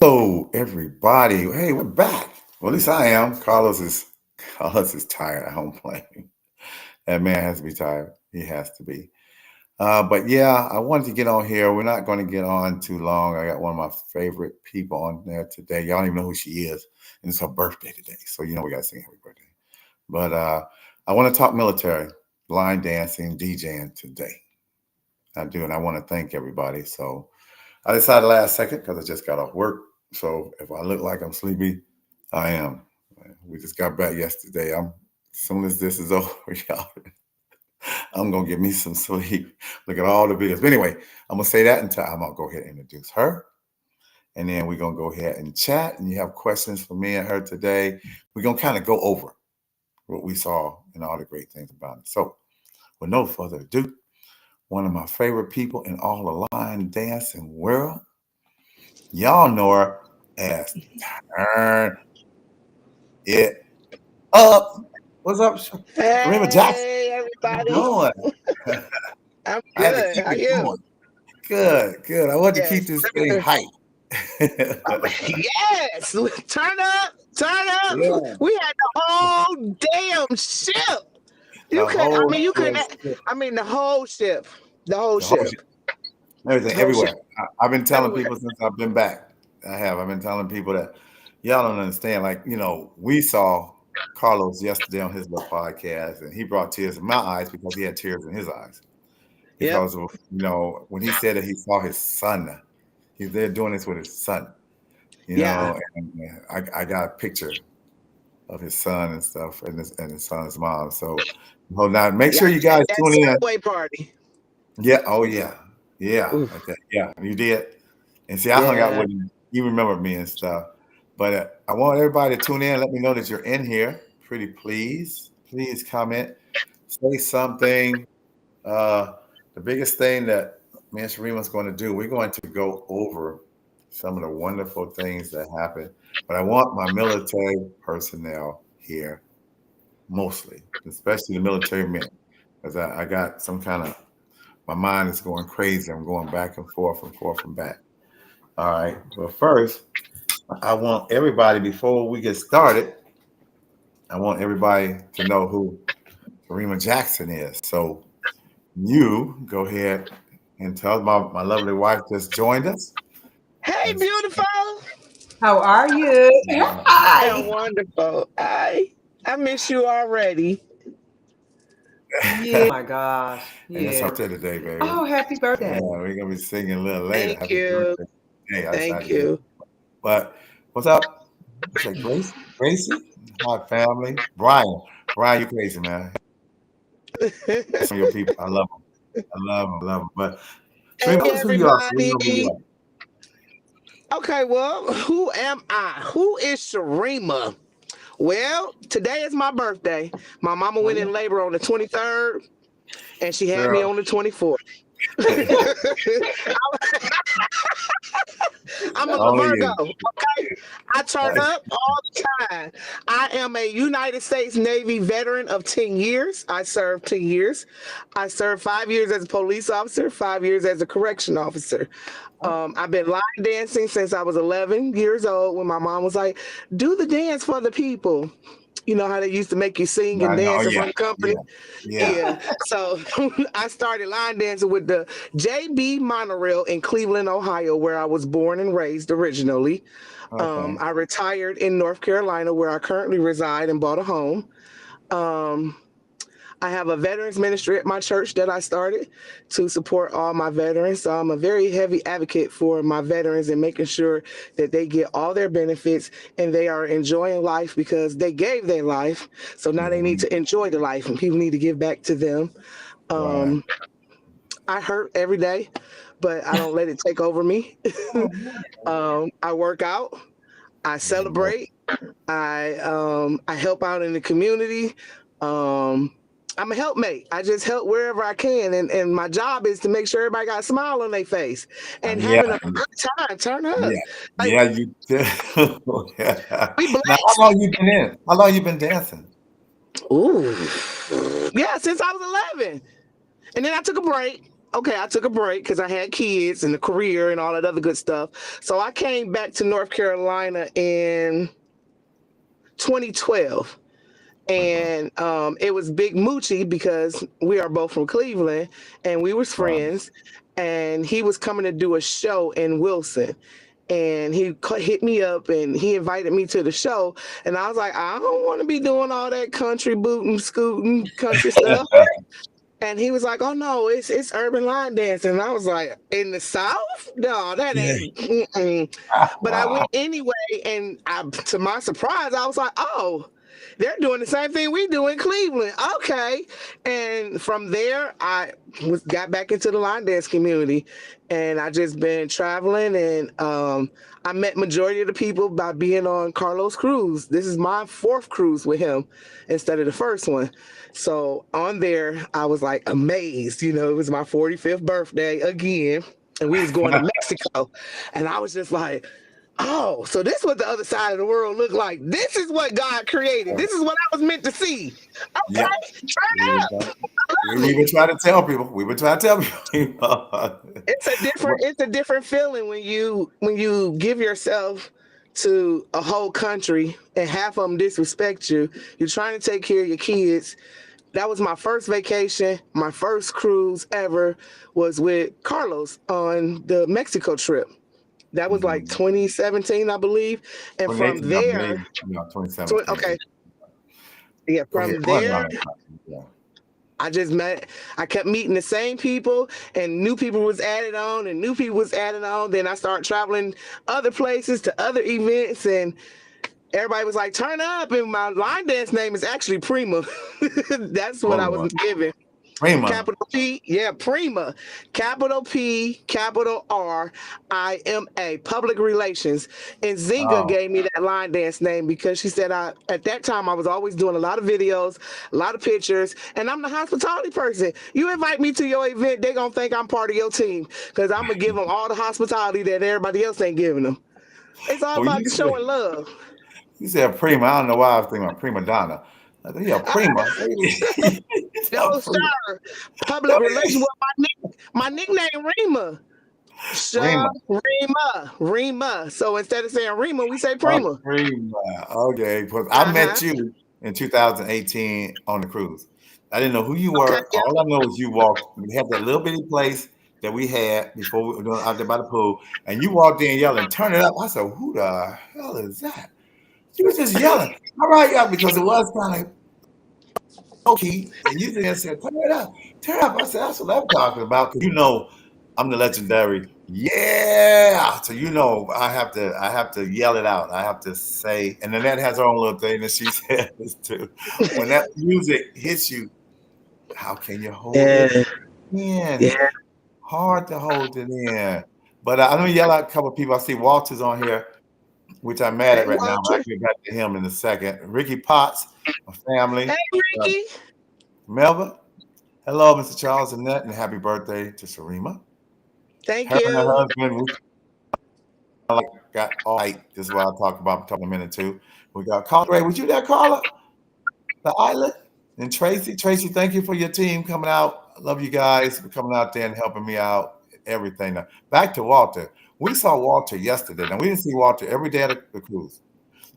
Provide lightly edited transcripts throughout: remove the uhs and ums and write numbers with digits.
Hello, everybody. Hey, we're back. Well, at least I am. Carlos is tired at home playing. That man has to be tired. He has to be. But yeah, I wanted to get on here. We're not going to get on too long. I got one of my favorite people on there today. Y'all don't even know who she is, and it's her birthday today. So we got to sing happy birthday. But I want to talk military, line dancing, DJing today. I do, and I want to thank everybody. So I decided last second because I just got off work. So if I look like I'm sleepy, I am. We just got back yesterday. As soon as this is over, y'all, I'm gonna get me some sleep. Look at all the videos. But anyway, I'm gonna say that until I'm gonna go ahead and introduce her. And then we're gonna go ahead and chat. And you have questions for me and her today. We're gonna kind of go over what we saw and all the great things about it. So with no further ado, one of my favorite people in all the line dancing world. Y'all know her as Turn It Up. What's up, Rima Jackson? Hey, How you everybody. doing? I'm I had to good. keep How it you? going. Good, good. I want to keep Yes. this thing hype. Yes. Turn up. Turn up. Yeah, We had the whole damn ship. the whole You damn couldn't, the whole ship. The whole the whole ship. shit, everything, The whole ship. everywhere. I've been telling Everywhere. people since I've been back. I have. I've been telling people that y'all don't understand. Like, we saw Carlos yesterday on his little podcast, and he brought tears in my eyes because he had tears in his eyes. Yep. Because of, when he said that he saw his son, he's there doing this with his son, Yeah. and I got a picture of his son and stuff, and his son's mom. So hold on, make Yeah. sure you guys That tune in. subway party. Yeah, oh yeah, yeah, Oof. okay, yeah, you did. And see, I hung out Yeah. with him. You remember me and stuff. But I want everybody to tune in. Let me know that you're in here. Pretty please, please comment, say something. Uh, the biggest thing that me and Sharima's going to do, we're going to go over some of the wonderful things that happen. But I want my military personnel here mostly, especially the military men, because I got some kind of, my mind is going crazy. I'm going back and forth and forth and back. All right. Well, first, I want everybody, before we get started, I want everybody to know who Karima Jackson is. So you go ahead and tell my lovely wife just joined us. Hey, And beautiful. How are you? And Hi. wonderful. I miss you already. Yeah. Oh my gosh. and it's her Yeah. birthday today, baby. Oh, happy Yeah, birthday. we're gonna be singing a little later. Thank Happy you. birthday. Hey, I Thank decided to do. you. But what's up? What's that, Grace? Gracie? Hi, family. Brian. Brian, you crazy, man. Some of your people. I love them. I love them. I love them. But Hey, Serena, who you are? So we know who you everybody. are. Okay, well, who am I? Who is Sharima? Well, today is my birthday. My mama Oh, went yeah. in labor on the 23rd, and she had me Girl. on the 24th. I'm a Only Virgo, you. okay? I turn up all the time. I am a United States Navy veteran of 10 years. I served 10 years. I served 5 years as a police officer, 5 years as a correction officer. I've been line dancing since I was 11 years old when my mom was like, do the dance for the people. You know how they used to make you sing and I know. Oh, dance in yeah. front of the company? Yeah. Yeah. Yeah. So I started line dancing with the JB Monorail in Cleveland, Ohio, where I was born and raised originally. Okay. I retired in North Carolina, where I currently reside, and bought a home. Um, I have a veterans ministry at my church that I started to support all my veterans. So I'm a very heavy advocate for my veterans and making sure that they get all their benefits and they are enjoying life because they gave their life. So now they need Mhm. to enjoy the life and people need to give back to them. Right. Um, I hurt every day, but I don't let it take over me. I work out. I Mhm. celebrate. I help out in the community. Um, I'm a helpmate. I just help wherever I can, and my job is to make sure everybody got a smile on their face and Yeah. having a good time. Turn up, Yeah. like Yeah. You do. Yeah. we Now, blessed. how long you been in? How long you been dancing? Ooh, yeah, since I was 11, and then I took a break. okay, I took a break because I had kids and a career and all that other good stuff. So I came back to North Carolina in 2012. And it was Big Moochie because we are both from Cleveland and we was friends. And he was coming to do a show in Wilson. And he hit me up and he invited me to the show. And I was like, I don't want to be doing all that country booting, scooting, country stuff. And he was like, "Oh no, it's urban line dancing." And I was like, "In the South? No, that Yeah. ain't." Mm-mm. But I went anyway, and to my surprise, I was like, "Oh, they're doing the same thing we do in Cleveland." Okay, and from there, I got back into the line dance community, and I just been traveling, and I met majority of the people by being on Carlos' cruise. This is my fourth cruise with him instead of the first one. So on there, I was like amazed. You know, it was my 45th birthday again, and we was going to Mexico, and I was just like, "Oh, so this is what the other side of the world looked like. This is what God created. This is what I was meant to see." Okay, Yep. turn up. We been trying to tell people. We've been trying to tell people. It's a different feeling when you give yourself to a whole country and half of them disrespect you. You're trying to take care of your kids. That was my first vacation. My first cruise ever was with Carlos on the Mexico trip. That was like 2017, I believe. And from 2018, I there, believe. No, 2017. okay, yeah, Go ahead. from Go ahead, there, yeah. I kept meeting the same people and new people was added on and new people was added on. Then I started traveling other places to other events and everybody was like, "Turn up." And my line dance name is actually Prima. That's what I was given. Prima. Capital P, yeah, Prima. Capital P, capital RIMA, public relations. And Zinga gave me that line dance name because she said at that time I was always doing a lot of videos, a lot of pictures, and I'm the hospitality person. You invite me to your event, they're gonna think I'm part of your team because I'm gonna give them all the hospitality that everybody else ain't giving them. It's all about showing love. You said Prima. I don't know why I was thinking about Prima Donna. I think, yeah, Prima. No, sir. Public relations. Well, my nickname Rima. Rima. So instead of saying Rima, we say Prima. Prima. Okay. I met you in 2018 on the cruise. I didn't know who you were. Okay, yeah. All I know is you walked. We had that little bitty place that we had before we were doing out there by the pool, and you walked in yelling, "Turn it up!" I said, "Who the hell is that?" She was just yelling. All right, yeah, because it was kind of low key, and you then said, "Turn it up, turn it up." I said, "That's what I'm talking about." Because you know, I'm the legendary. Yeah. So you know, I have to yell it out. I have to say, and Annette has her own little thing that she says too. When that music hits you, how can you hold it in? Yeah. Hard to hold it in. But I'm gonna yell out a couple of people. I see Walter's on here, which I'm mad at right now. But I'll get back to him in a second. Ricky Potts, my family. Hey, Ricky. Melba. Hello, Mr. Charles Annette, and happy birthday to Sarima. Thank Her and her you. husband, we got all right. This is what I'll talk about in a minute too. We got Carla. Ray, was you there, Carla? The island? And Tracy. Tracy, thank you for your team coming out. I love you guys for coming out there and helping me out. Everything. Now, back to Walter. We saw Walter yesterday. Now, we didn't see Walter every day at the cruise.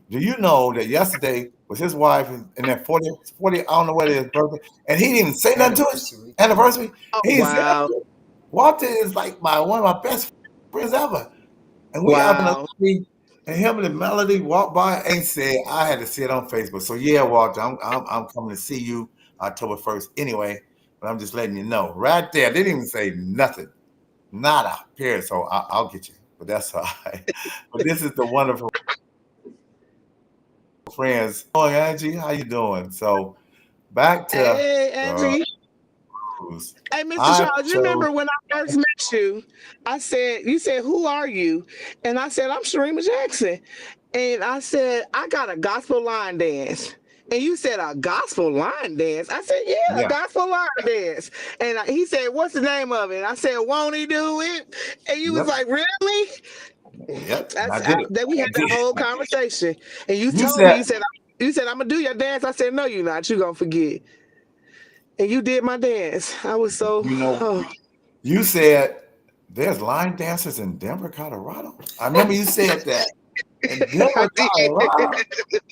Do you know that yesterday was his wife in that 40, I don't know what it is, birthday, and he didn't even say nothing to his anniversary? Oh, He didn't say wow. nothing. Walter is like one of my best friends ever. And we out in the street, and him and Melody walked by and said, I had to see it on Facebook. So yeah, Walter, I'm coming to see you October 1st anyway. But I'm just letting you know. Right there, they didn't even say nothing. Nada. Period. So I'll get you. But that's all right. But this is the wonderful friends. Oh, Angie, how you doing? So back to Hey, Angie. cruise. Hey, Mr. Charles, you remember when I first met you, you said, "Who are you?" And I said, "I'm Sharima Jackson." And I said, "I got a gospel line dance." And you said, "A gospel line dance?" I said, yeah, a gospel line dance. And he said, "What's the name of it?" And I said, "Won't he do it?" And you was like, "Really?" Yep. Then we had that whole conversation. And you told me, you said, "I'm going to do your dance." I said, "No, you're not. You're going to forget." And you did my dance. I was so, You said there's line dancers in Denver, Colorado. I remember you said that in I Denver, did. Colorado.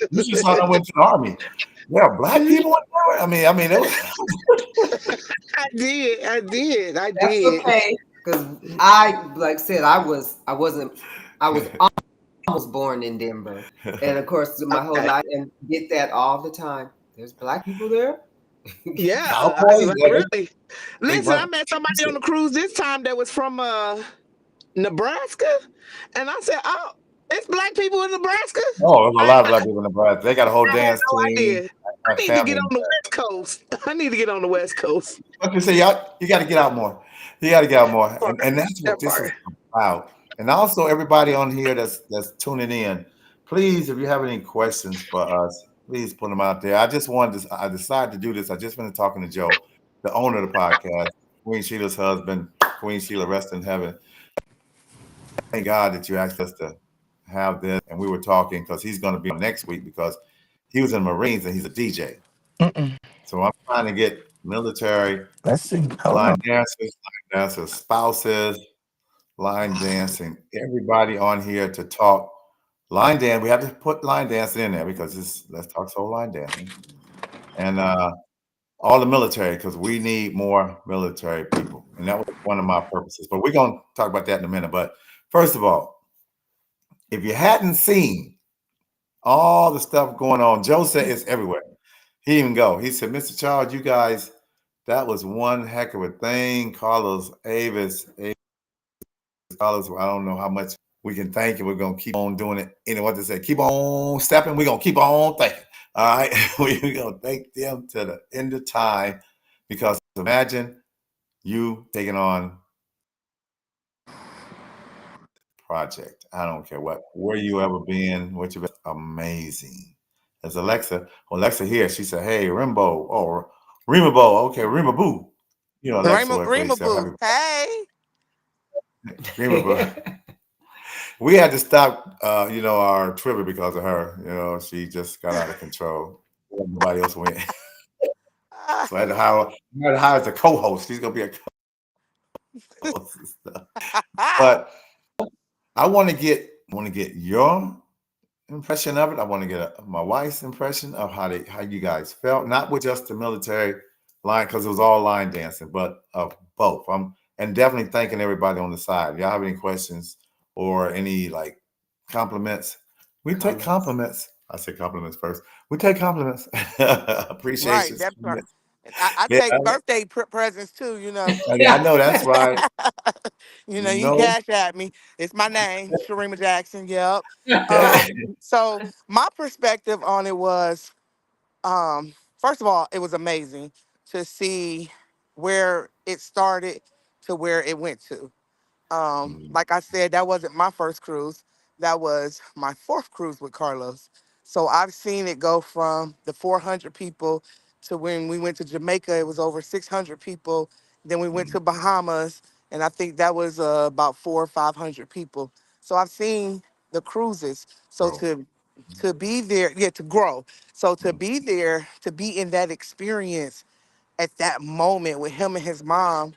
You should saw I went to the army. There are black people in Denver. I mean, it was. I did. I did. I That's did. okay. Because I, like I said, I was almost born in Denver. And of course, my whole Okay. life, and get that all the time. There's black people there. Yeah. Cowboys, Like yeah, really. they Listen, I black. met somebody on the cruise this time that was from Nebraska, and I said, "Oh, it's black people in Nebraska." Oh, there's a I, lot of black people in Nebraska. They got a whole I had dance no team. idea. I I have need to family get in on the Nebraska. West Coast. I need to get on the West Coast. Like you say, y'all, you got to get out more. You got to get out more, Part, and that's what that this is part. about. And also, everybody on here that's tuning in, please, if you have any questions for us, please put them out there. I just wanted to. I decided to do this. I just been talking to Joe, the owner of the podcast, Queen Sheila's husband, Queen Sheila, rest in heaven. Thank God that you asked us to have this, and we were talking because he's going to be on next week because he was in Marines and he's a DJ. Mm-mm. So I'm trying to get military Let's see. Hold on. line dancers, spouses, line dancing, everybody on here to talk line dance. We have to put line dancing in there because it's let's talk soul line dancing and all the military because we need more military people, and that was one of my purposes. But we're gonna talk about that in a minute. But first of all, if you hadn't seen all the stuff going on, Joe said it's everywhere. He didn't even go. He said, Mr. Charles, you guys, that was one heck of a thing. Carlos Avis, Carlos, I don't know how much we can thank you. We're going to keep on doing it. You know what they say? Keep on stepping. We're going to keep on thanking. All right. We're going to thank them to the end of time because imagine you taking on project. I don't care where you ever been, what you've been. Amazing. As Alexa here, she said, hey, Rimbo, or Rimabo, okay, Rimaboo. You know, Alexa Rima, would Rima say Boo. happy Hey. Rimaboo. We had to stop, our trivia because of her. She just got out of control. Nobody else went. So I had to hire as a co-host. She's gonna be a co-host and stuff. But I want to get your impression of it. I want to get my wife's impression of how you guys felt, not with just the military line because it was all line dancing, but of both. And definitely thanking everybody on the side. Y'all have any questions or any like compliments? We take Comments. compliments. I say compliments first. We take compliments, Right. appreciations. That part. I Yeah, take birthday presents too, you know. I know that's right. You know, You you can know, cash at me. It's my name, Sharima Jackson. Yep. So my perspective on it was, first of all, it was amazing to see where it started to where it went to. Mm, Like I said, that wasn't my first cruise. That was my fourth cruise with Carlos. So I've seen it go from the 400 people to when we went to Jamaica, it was over 600 people. Then we went mm, to Bahamas, and I think that was about 400 or 500 people. So I've seen the cruises. So bro. to be there, yeah, to grow. So to Mm, be there, to be in that experience at that moment with him and his mom,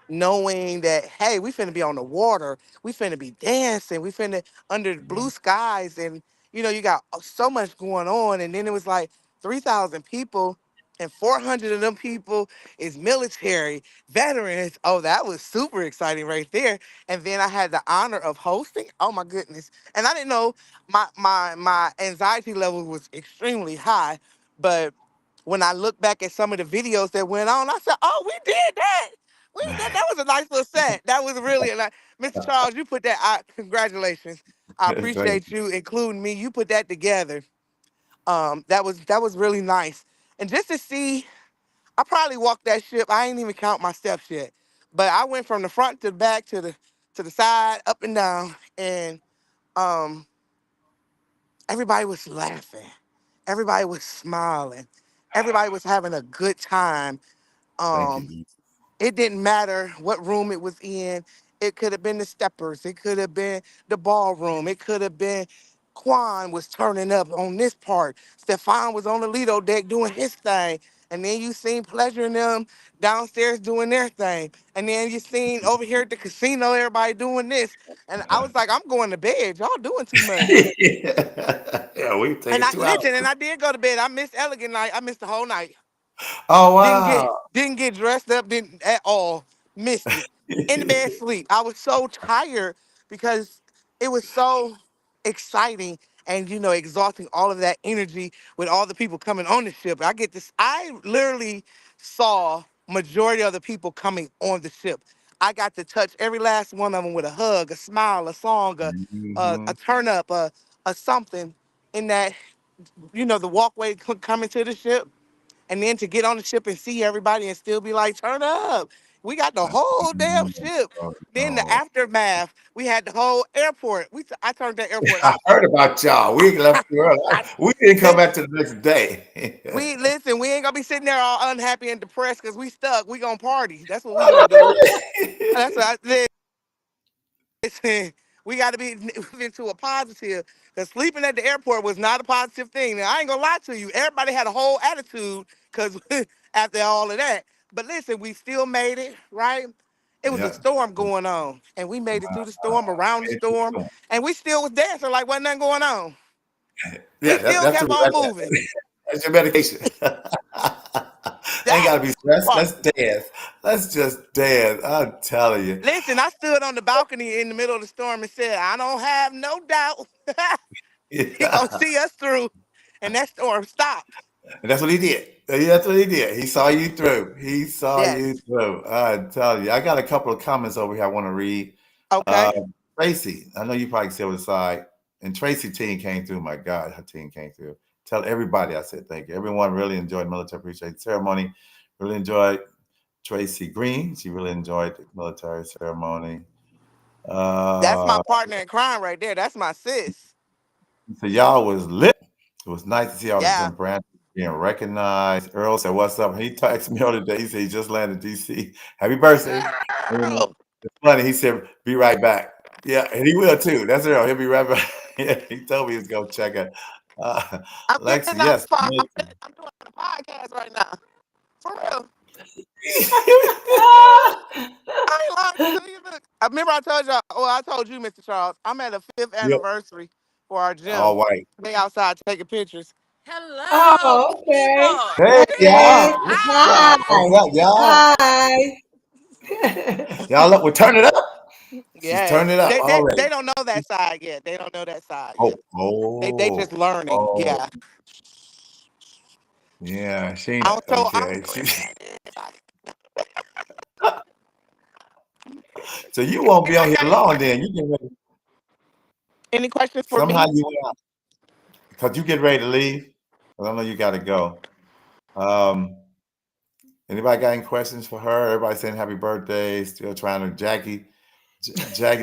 knowing that hey, we finna be on the water, we finna be dancing, we finna under the blue mm, skies, and you got so much going on, and then it was like 3,000 people, and 400 of them people is military veterans. Oh, that was super exciting right there. And then I had the honor of hosting. Oh my goodness! And I didn't know my anxiety level was extremely high, but when I look back at some of the videos that went on, I said, "Oh, we did that. That was a nice little set. That was really like Mr. Charles. You put that. Congratulations. I Thank appreciate you including me. You put that together. That was really nice. And just to see, I probably walked that ship. I ain't even count my steps yet, but I went from the front to the back to the side, up and down, and um, everybody was laughing. Everybody was smiling. Everybody was having a good time. thank you, Um, Jesus. It didn't matter what room it was in. It could have been the steppers. It could have been the ballroom. It could have been Quan was turning up on this part. Stefan was on the Lido deck doing his thing. And then you seen Pleasure and them downstairs doing their thing. And then you seen over here at the casino, everybody doing this. And I was like, I'm going to bed. Y'all doing too much. Yeah, we take And it I 2 hours. listen, and I did go to bed. I missed Elegant Night. I missed the whole night. Oh Didn't get wow. didn't get dressed up, didn't at all. Missed it. In the bed, sleep. I was so tired because it was so exciting and exhausting all of that energy with all the people coming on the ship. I get this. I literally saw majority of the people coming on the ship. I got to touch every last one of them with a hug, a smile, a song, a Mhm. turn up, a something in that the walkway coming to the ship, and then to get on the ship and see everybody and still be like, turn up. We got the whole damn ship. Oh, Then the no. aftermath, we had the whole airport. I turned that airport I up. heard about y'all. We left too early. I, We didn't come they, back to the next day. we listen. We ain't gonna be sitting there all unhappy and depressed because we stuck. We gonna party. That's what we gonna do. That's what I listen. We got to be into a positive because sleeping at the airport was not a positive thing. Now, I ain't gonna lie to you. Everybody had a whole attitude because after all of that. But listen, we still made it, right? It was a Yeah. storm going on, and we made it through the storm, around the storm, and we still was dancing like wasn't nothing going on. We Yeah, still that's kept on moving. that's your medication. Ain't That gotta be stressed. part. Let's dance. Let's just dance. I'm telling you. Listen, I stood on the balcony in the middle of the storm and said, I don't have no doubt he gonna Yeah. see us through, and that storm stopped. And that's what he did. That's what he did. He saw you through. He saw you Yes. through. I'm telling you. I got a couple of comments over here I want to read. Uh, Okay. Tracy, I know you probably see over the side. And Tracy team came through. My God, her team came through. Tell everybody I said thank you. Everyone really enjoyed military appreciation ceremony. Really enjoyed Tracy Green. She really enjoyed the military ceremony. That's my Uh, partner in crime right there. That's my sis. so y'all was lit. It was nice to see all the Yeah. different branches being recognized. Earl said, "What's up?" He texted me the other day. He said he just landed DC. Happy birthday! And Girl. it's funny. He said, "Be right back." Yeah, and he will too. That's Earl. He'll be right back. Yeah, he told me he was gonna check it. Uh, I'm Lexi, getting off yes. the pod. I'm doing a podcast right now. For real. I ain't lying to you. Look, I remember I told y'all, well, I told you, Mr. Charles, I'm at a fifth Yeah, anniversary for our all gym. white. They outside taking pictures. Hello, Oh, okay. people. Hey, y'all. Hey, Hey. What's up? What's hi. up, y'all? Hi. Y'all look, we turn it up. She's Yes. turning it up They already. don't know that side yet. They don't know that side Oh, yet. They just oh, learning. oh. Yeah. Yeah, she I don't tell I okay. don't tell She, everybody. so you won't be on Anybody here got any long questions? then. You get ready. Any questions for Somehow me? you went out because you get ready to leave. 'Cause I know you got to go. Um, Anybody got any questions for her? Everybody saying happy birthday. Still trying to Jackie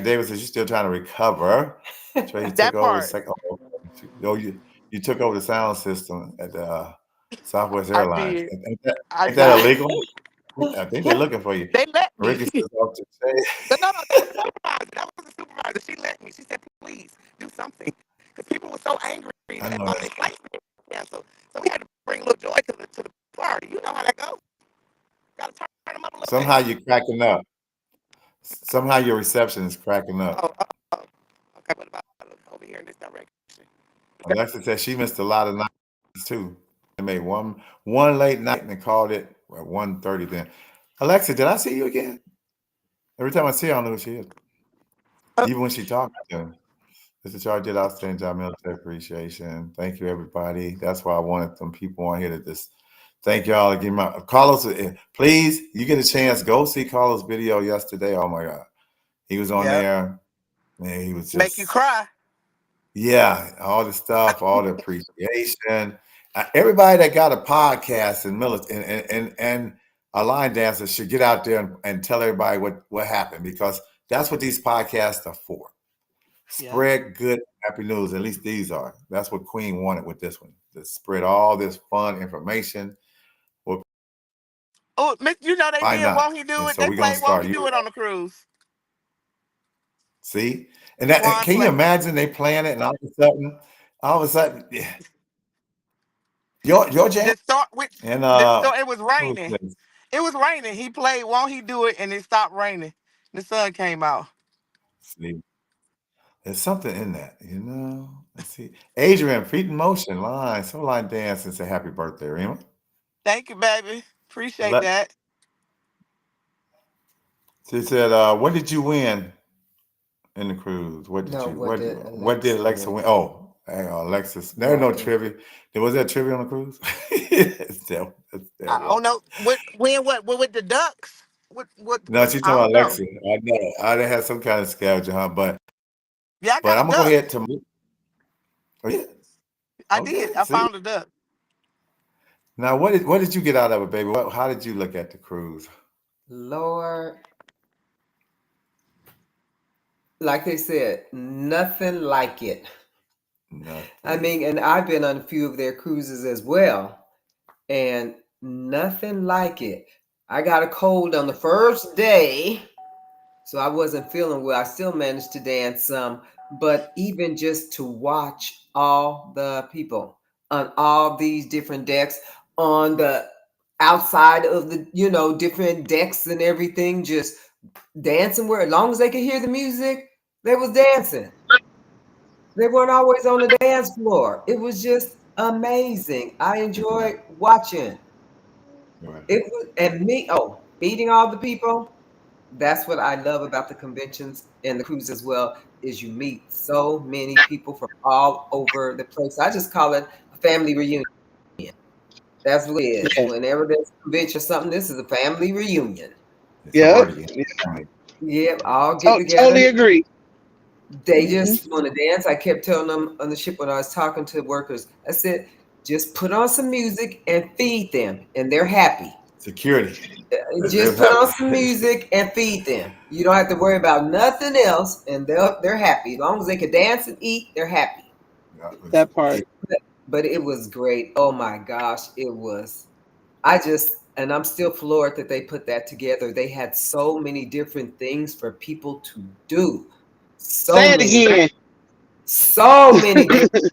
Davis says you're still trying to recover. Tracy took That over the part. second. Oh, you took over the sound system at Southwest I Airlines. did. Ain't that I illegal? I think they're looking for you. they let me. Ricky says off to say. But no, that was the supervisor. That was the supervisor. She let me. She said, please do something. Because people were so angry I that know all that. their flights were canceled. So we had to bring a little joy to the party. You know how that goes. Got to turn them up a little bit. Somehow you're cracking up. Somehow your reception is cracking up. Oh, okay. What about over here in this direction? Alexa said she missed a lot of nights too. They made one late night and they called it at 1:30 then. Alexa, did I see you again? Every time I see her, I don't know who she is. Uh, Even when she talks to me. Mr. Charles did outstanding job, military appreciation. Thank you, everybody. That's why I wanted some people on here to just thank y'all. Give my Carlos, please, you get a chance, go see Carlos' video yesterday. Oh my God. He was on yeah. there and he was Make you just cry. yeah, all the stuff, all the appreciation. Everybody that got a podcast and and a line dancer should get out there and tell everybody what happened because that's what these podcasts are for. Yeah. Spread good, happy news. At least these are. That's what Queen wanted with this one. To spread all this fun information. Well, Oh, you know they why did. not? Won't he do And it? so They we're gonna played Won't start He you. Do It on the cruise. See, and that Quan can you play. imagine they playing it and all of a sudden, yeah, Your jam The start with and the start. It was who's raining. this? It was raining. He played. Won't he do it? And it stopped raining. The sun came out. See, there's something in that, you know. Let's see. Adrian, feet in motion, line, so line dance and say happy birthday, Rima. Thank you, baby. Appreciate Let that. she said, what did you win in the cruise? What did No, you what did what did Alexa Alexa win? win? Oh, hang on, Alexis. There's no Right. trivia. There was there trivia on the cruise? That I was. don't know what when what with the ducks. No, What she's I talking about don't know. Alexa. I know. I done had some kind of scavenger hunt, Yeah, I but got I'm a gonna go duck. ahead to oh, yeah. I did. Okay, I see. found a duck. Now what did you get out of it, baby? How did you look at the cruise? Lord, like they said, nothing like it. I Nothing. mean, and I've been on a few of their cruises as well, and nothing like it. I got a cold on the first day, so I wasn't feeling well. I still managed to dance some, but even just to watch all the people on all these different decks, on the outside of the, different decks and everything, just dancing where as long as they could hear the music, they was dancing. They weren't always on the dance floor. It was just amazing. I Yeah. enjoyed watching. Right. It was, and meeting all the people. That's what I love about the conventions and the cruise as well, is you meet so many people from all over the place. I just call it a family reunion. That's what it is. Yeah. Whenever there's a convention or something, this is a family reunion. It's a Yep. word again. Family. Yeah, all get together. Totally agree. They Hmm. just want to dance. I kept telling them on the ship when I was talking to workers, I said, just put on some music and feed them, and they're happy. Security. Just They're put on happy. some music and feed them. You don't have to worry about nothing else, and they're happy. As long as they can dance and eat, they're happy. That was That part. it. But it was great. Oh my gosh, it was. I just, and I'm still floored that they put that together. They had so many different things for people to do. So Say it many, again. so many different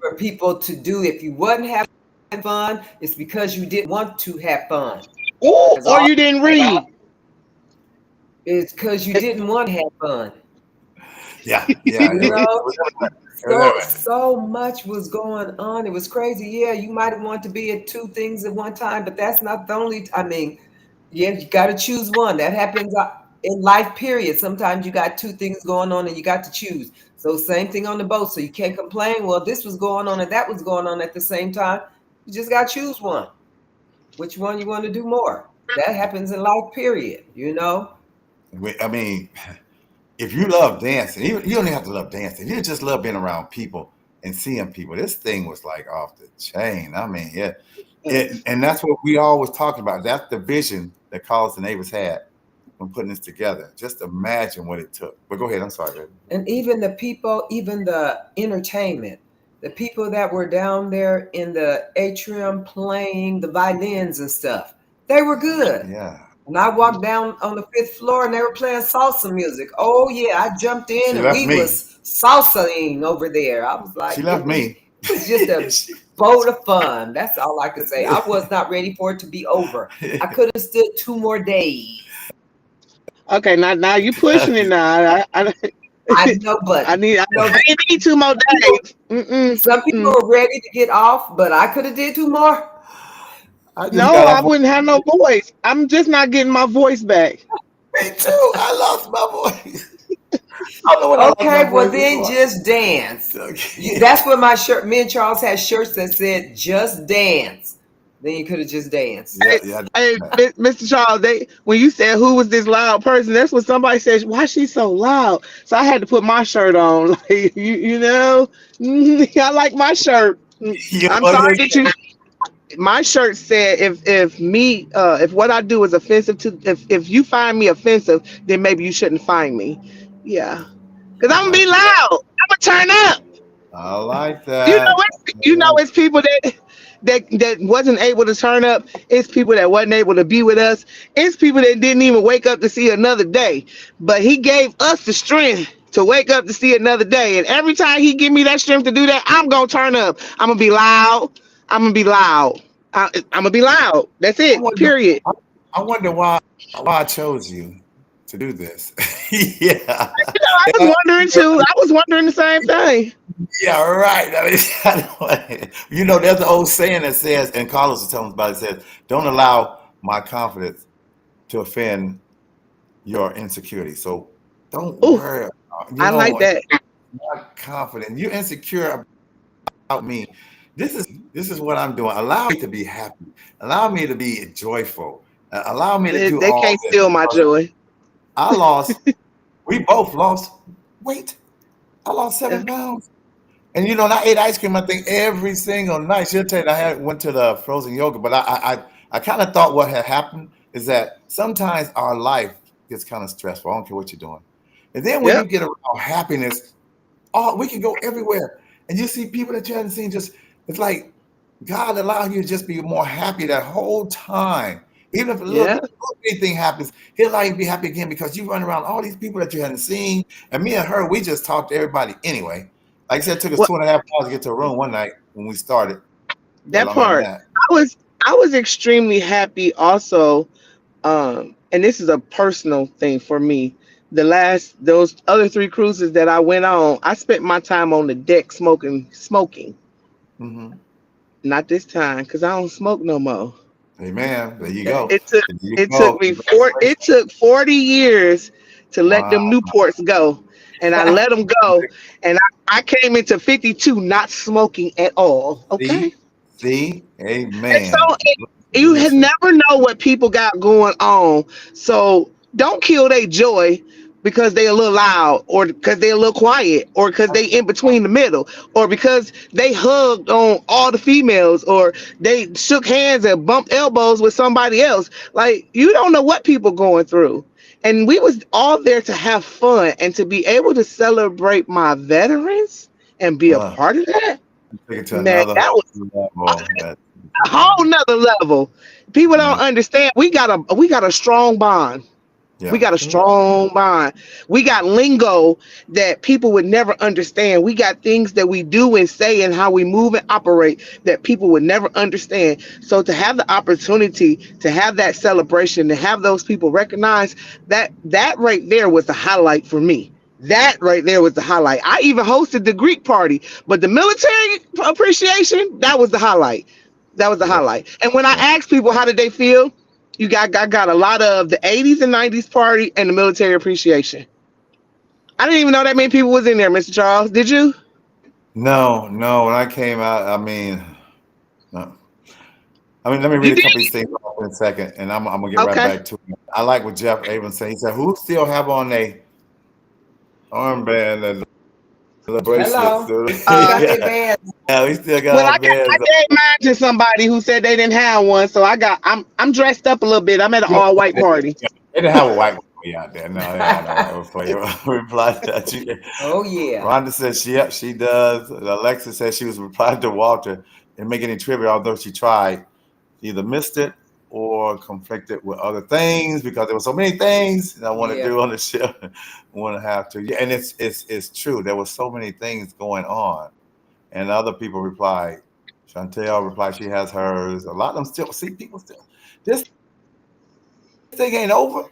for people to do. If you wasn't having fun, it's because you didn't want to have fun. Ooh, That's or all. you didn't read. It's because you didn't want to have fun. Yeah, yeah. You know, so Anyway, so much was going on. It was crazy. Yeah, you might have wanted to be at two things at one time, but that's not the only. I mean, yeah, you got to choose one. That happens in life. Period. Sometimes you got two things going on, and you got to choose. So same thing on the boat. So you can't complain. Well, this was going on and that was going on at the same time. You just got to choose one. Which one you want to do more? That happens in life. Period. I mean, if you love dancing, you don't even have to love dancing. You just love being around people and seeing people. This thing was like off the chain. I mean, and that's what we always talk about. That's the vision that Carlos and Neighbors had when putting this together. Just imagine what it took. But go ahead. I'm sorry, baby. And even the people, even the entertainment, the people that were down there in the atrium playing the violins and stuff, they were good. Yeah. And I walked down on the fifth floor and they were playing salsa music. Oh yeah, I jumped in She and left we me. was salsaing over there. I was She like, left me. it was just a boat of fun. That's all I could say. I was not ready for it to be over. I could have stood 2 more days. Okay, now you pushing it now. I know, but I you know, need 2 more people, days. Mm-mm, some people mm-mm. are ready to get off, but I could have did 2 more. I just No, got I off. wouldn't have no voice. I'm just not getting my voice back. Me too. I lost my voice. I don't know when I lost my Okay, well voice then before. just dance. Okay. That's what my shirt. Me and Charles had shirts that said "Just Dance." Then you could have just danced. Yeah, Hey, yeah. hey, Mr. Charles, when you said who was this loud person, that's what somebody said. Why she so loud? So I had to put my shirt on. Like I like my shirt. You I'm know, sorry just that you. My shirt said if what I do is offensive to if you find me offensive, then maybe you shouldn't find me. Yeah, because I I'm gonna like be loud. I'm gonna turn up. I like You know, that. I like it's people that wasn't able to turn up. It's people that wasn't able to be with us. It's people that didn't even wake up to see another day. But he gave us the strength to wake up to see another day. And every time he give me that strength to do that, I'm gonna turn up. I'm gonna be loud. I'm gonna be loud. I'm gonna be loud. That's I it. wonder, Period. I wonder why I chose you to do this. Yeah. I was wondering too. I was wondering the same thing. Yeah, right. I mean, there's an old saying that says, and Carlos was telling us about it, says, don't allow my confidence to offend your insecurity. So don't Oh, worry. I like that. Not confident. You're insecure about me. This is what I'm doing. Allow me to be happy. Allow me to be joyful. Allow me to do They all can't this. steal my joy. I lost. We both lost weight. I lost Yeah. 7 pounds. And and I ate ice cream, I think, every single night. She'll tell you went to the frozen yogurt, but I kind of thought what had happened is that sometimes our life gets kind of stressful. I don't care what you're doing. And then when you Yep. get around happiness, we can go everywhere. And you see people that you haven't seen, just it's like God allowed you to just be more happy that whole time. Even if a Yeah. little anything happens, he'll allow you to be happy again because you run around all these people that you hadn't seen. And me and her, we just talked to everybody anyway. Like I said, it took us Well, 2.5 hours to get to a room one night when we started. But that longer than part. that. I was extremely happy also. And this is a personal thing for me. Those other three cruises that I went on, I spent my time on the deck smoking. Hmm. Not this time, because I don't smoke no more. Amen. There you Okay. go. It took There you it took go. me Congratulations. it took 40 years to let Wow. them Newports go. And I let them go. And I came into 52 not smoking at all. Okay. See? See? And so Amen. you had Listen. never know what people got going on. So don't kill their joy because they a little loud or because they a little quiet or because they in between the middle or because they hugged on all the females or they shook hands and bumped elbows with somebody else. Like you don't know what people going through. And we was all there to have fun and to be able to celebrate my veterans and be a Uh, part of that. Take it to Man, another that was level. a whole nother level. People don't Yeah. understand. We got a strong bond. We Yeah. got a strong bond. We got lingo that people would never understand. We got things that we do and say and how we move and operate that people would never understand. So to have the opportunity to have that celebration, to have those people recognize that right there was the highlight for me. That right there was the highlight. I even hosted the Greek party, but the military appreciation, that was the highlight. That was the Yeah. highlight. And when I Yeah. asked people how did they feel, I got a lot of the 80s and 90s party and the military appreciation. I didn't even know that many people was in there, Mr. Charles. Did you? No, no. When I came out, no. Let me read You a did? couple of these things off in a second, and I'm gonna get right Okay. back to it. I like what Jeff Abrams said. He said, "Who still have on a armband and the bracelets?" Hello. They still got Uh, their Yeah, bands. yeah, we still got well, our I bands on. gave mine to somebody who said they didn't have one, so I'm dressed up a little bit. I'm at an You know, all white party. they didn't have a white one for you out there. No, they don't have no white one for you. Reply to that. Oh yeah. Rhonda says she does. Alexa says she was replying to Walter and making any trivia, although she tried. She either missed it or conflicted with other things because there were so many things that I want to Yeah. do on the show. Want to have to. Yeah, and it's true. There were so many things going on, and other people replied. Chantel replied she has hers. A lot of them still see people still. This thing ain't over.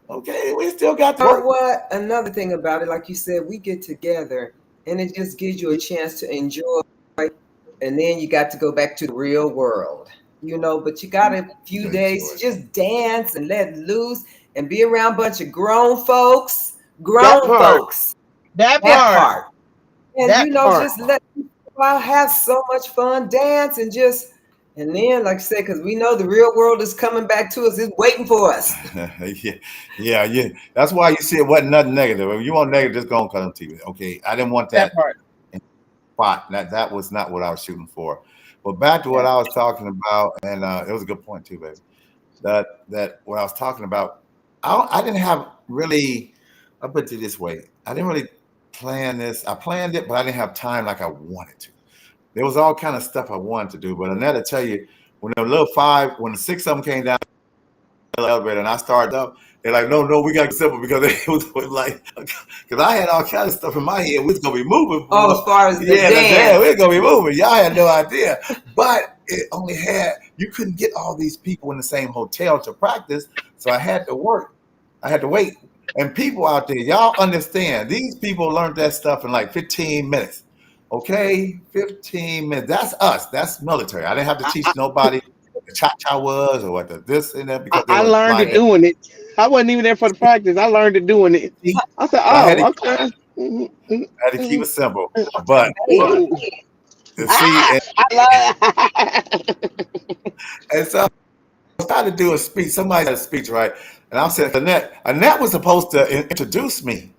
Okay, we still got to You know work. what? Another thing about it, like you said, we get together and it just gives you a chance to enjoy, and then you got to go back to the real world. But you got a few days Enjoy. to just dance and let loose and be around a bunch of grown folks. That Grown part. folks. That That part. part. And That part. just let people out, have so much fun, dance, and then, like I said, because we know the real world is coming back to us, it's waiting for us. Yeah, yeah. That's why you see it wasn't nothing negative. If you want negative, just go on cut on TV. Okay, I didn't want That that part. spot. That was not what I was shooting for. But back to what Yeah. I was talking about, and it was a good point too, baby. That what I was talking about, I didn't have really. I'll put it this way: I didn't really plan this. I planned it, but I didn't have time like I wanted to. There was all kind of stuff I wanted to do, but Annette tell you when when the six of them came down the elevator and I started up, they're like, no, we got to be simple because it was like, because I had all kinds of stuff in my head. We was gonna be moving, Oh, as far as the yeah, dance. we are gonna be moving. Y'all had no idea, but it only had, you couldn't get all these people in the same hotel to practice. So I had to work. I had to wait. And people out there, y'all understand, these people learned that stuff in like 15 minutes. Okay, 15 minutes. That's us. That's military. I didn't have to teach nobody what the cha-cha was or what the this and that because they I were learned it flying. doing it. I wasn't even there for the practice. I learned it doing it. I said, I had "Oh, to, okay." Mhm, mhm, I had to keep mhm, it simple. But mhm. see, Ah, I and so I was trying to do a speech. Somebody had a speech, right? And I said, Annette. Annette was supposed to introduce me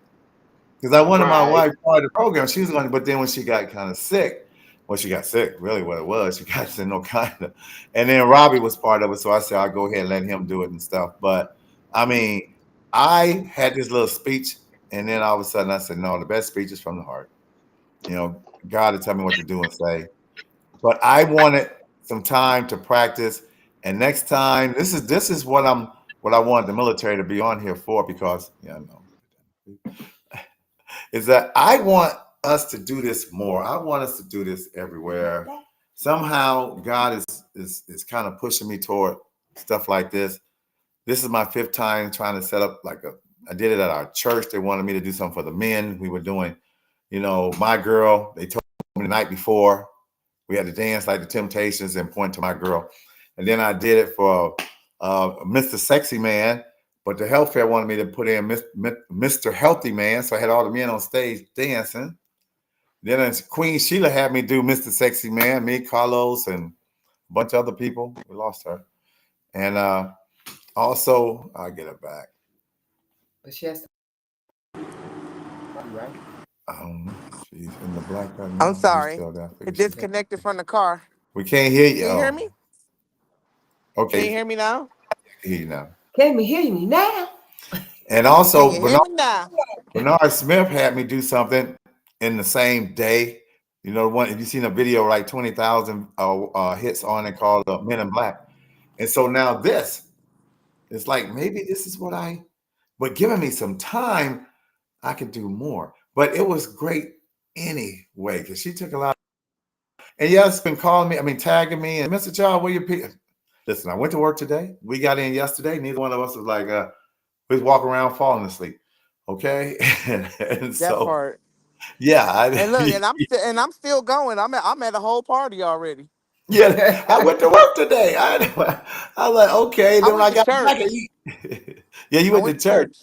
because I wanted my right. wife part of the program. She was going to, but then when she got kind of sick, well, she got sick, really what it was. She got no kind of, and then Robbie was part of it. So I said, I'll go ahead and let him do it and stuff. But I mean, I had this little speech, and then all of a sudden I said, no, the best speech is from the heart. You know, God to tell me what to do and say. But I wanted some time to practice. And next time, this is what I wanted the military to be on here for because yeah, I know is that I want us to do this more. I want us to do this everywhere. Somehow God is kind of pushing me toward stuff like this. This is my fifth time trying to set up like a I did it at our church. They wanted me to do something for the men. We were doing, my girl, they told me the night before. We had to dance like the Temptations and point to my girl. And then I did it for Mr. Sexy Man, but the health fair wanted me to put in Mr. Healthy Man. So I had all the men on stage dancing. Then Queen Sheila had me do Mr. Sexy Man, me, Carlos, and a bunch of other people. We lost her. And also, I'll get it back. But she has to be right. She's in the black right I'm now. Who's sorry. still there? I figure It she's. disconnected from the car. We can't hear you. Can you hear Oh, me? Can you okay. hear me now? I hear you now. Can you hear me now? And Can also, you hear me now? Bernard Smith had me do something in the same day. One if you seen a video like 20,000 hits on it called Men in Black. And so now this is like maybe this is but giving me some time, I could do more. But it was great anyway because she took a lot. And yes, been calling me, tagging me and Mr. Child, where you listen, I went to work today. We got in yesterday. Neither one of us was like, we was walking around falling asleep. Okay. and That so, part. yeah, And look, and I'm still going. I'm at a whole party already. yeah, I went to work today. I was like, okay. I Then when went I to got back, church. yeah, you I went went to to church. church.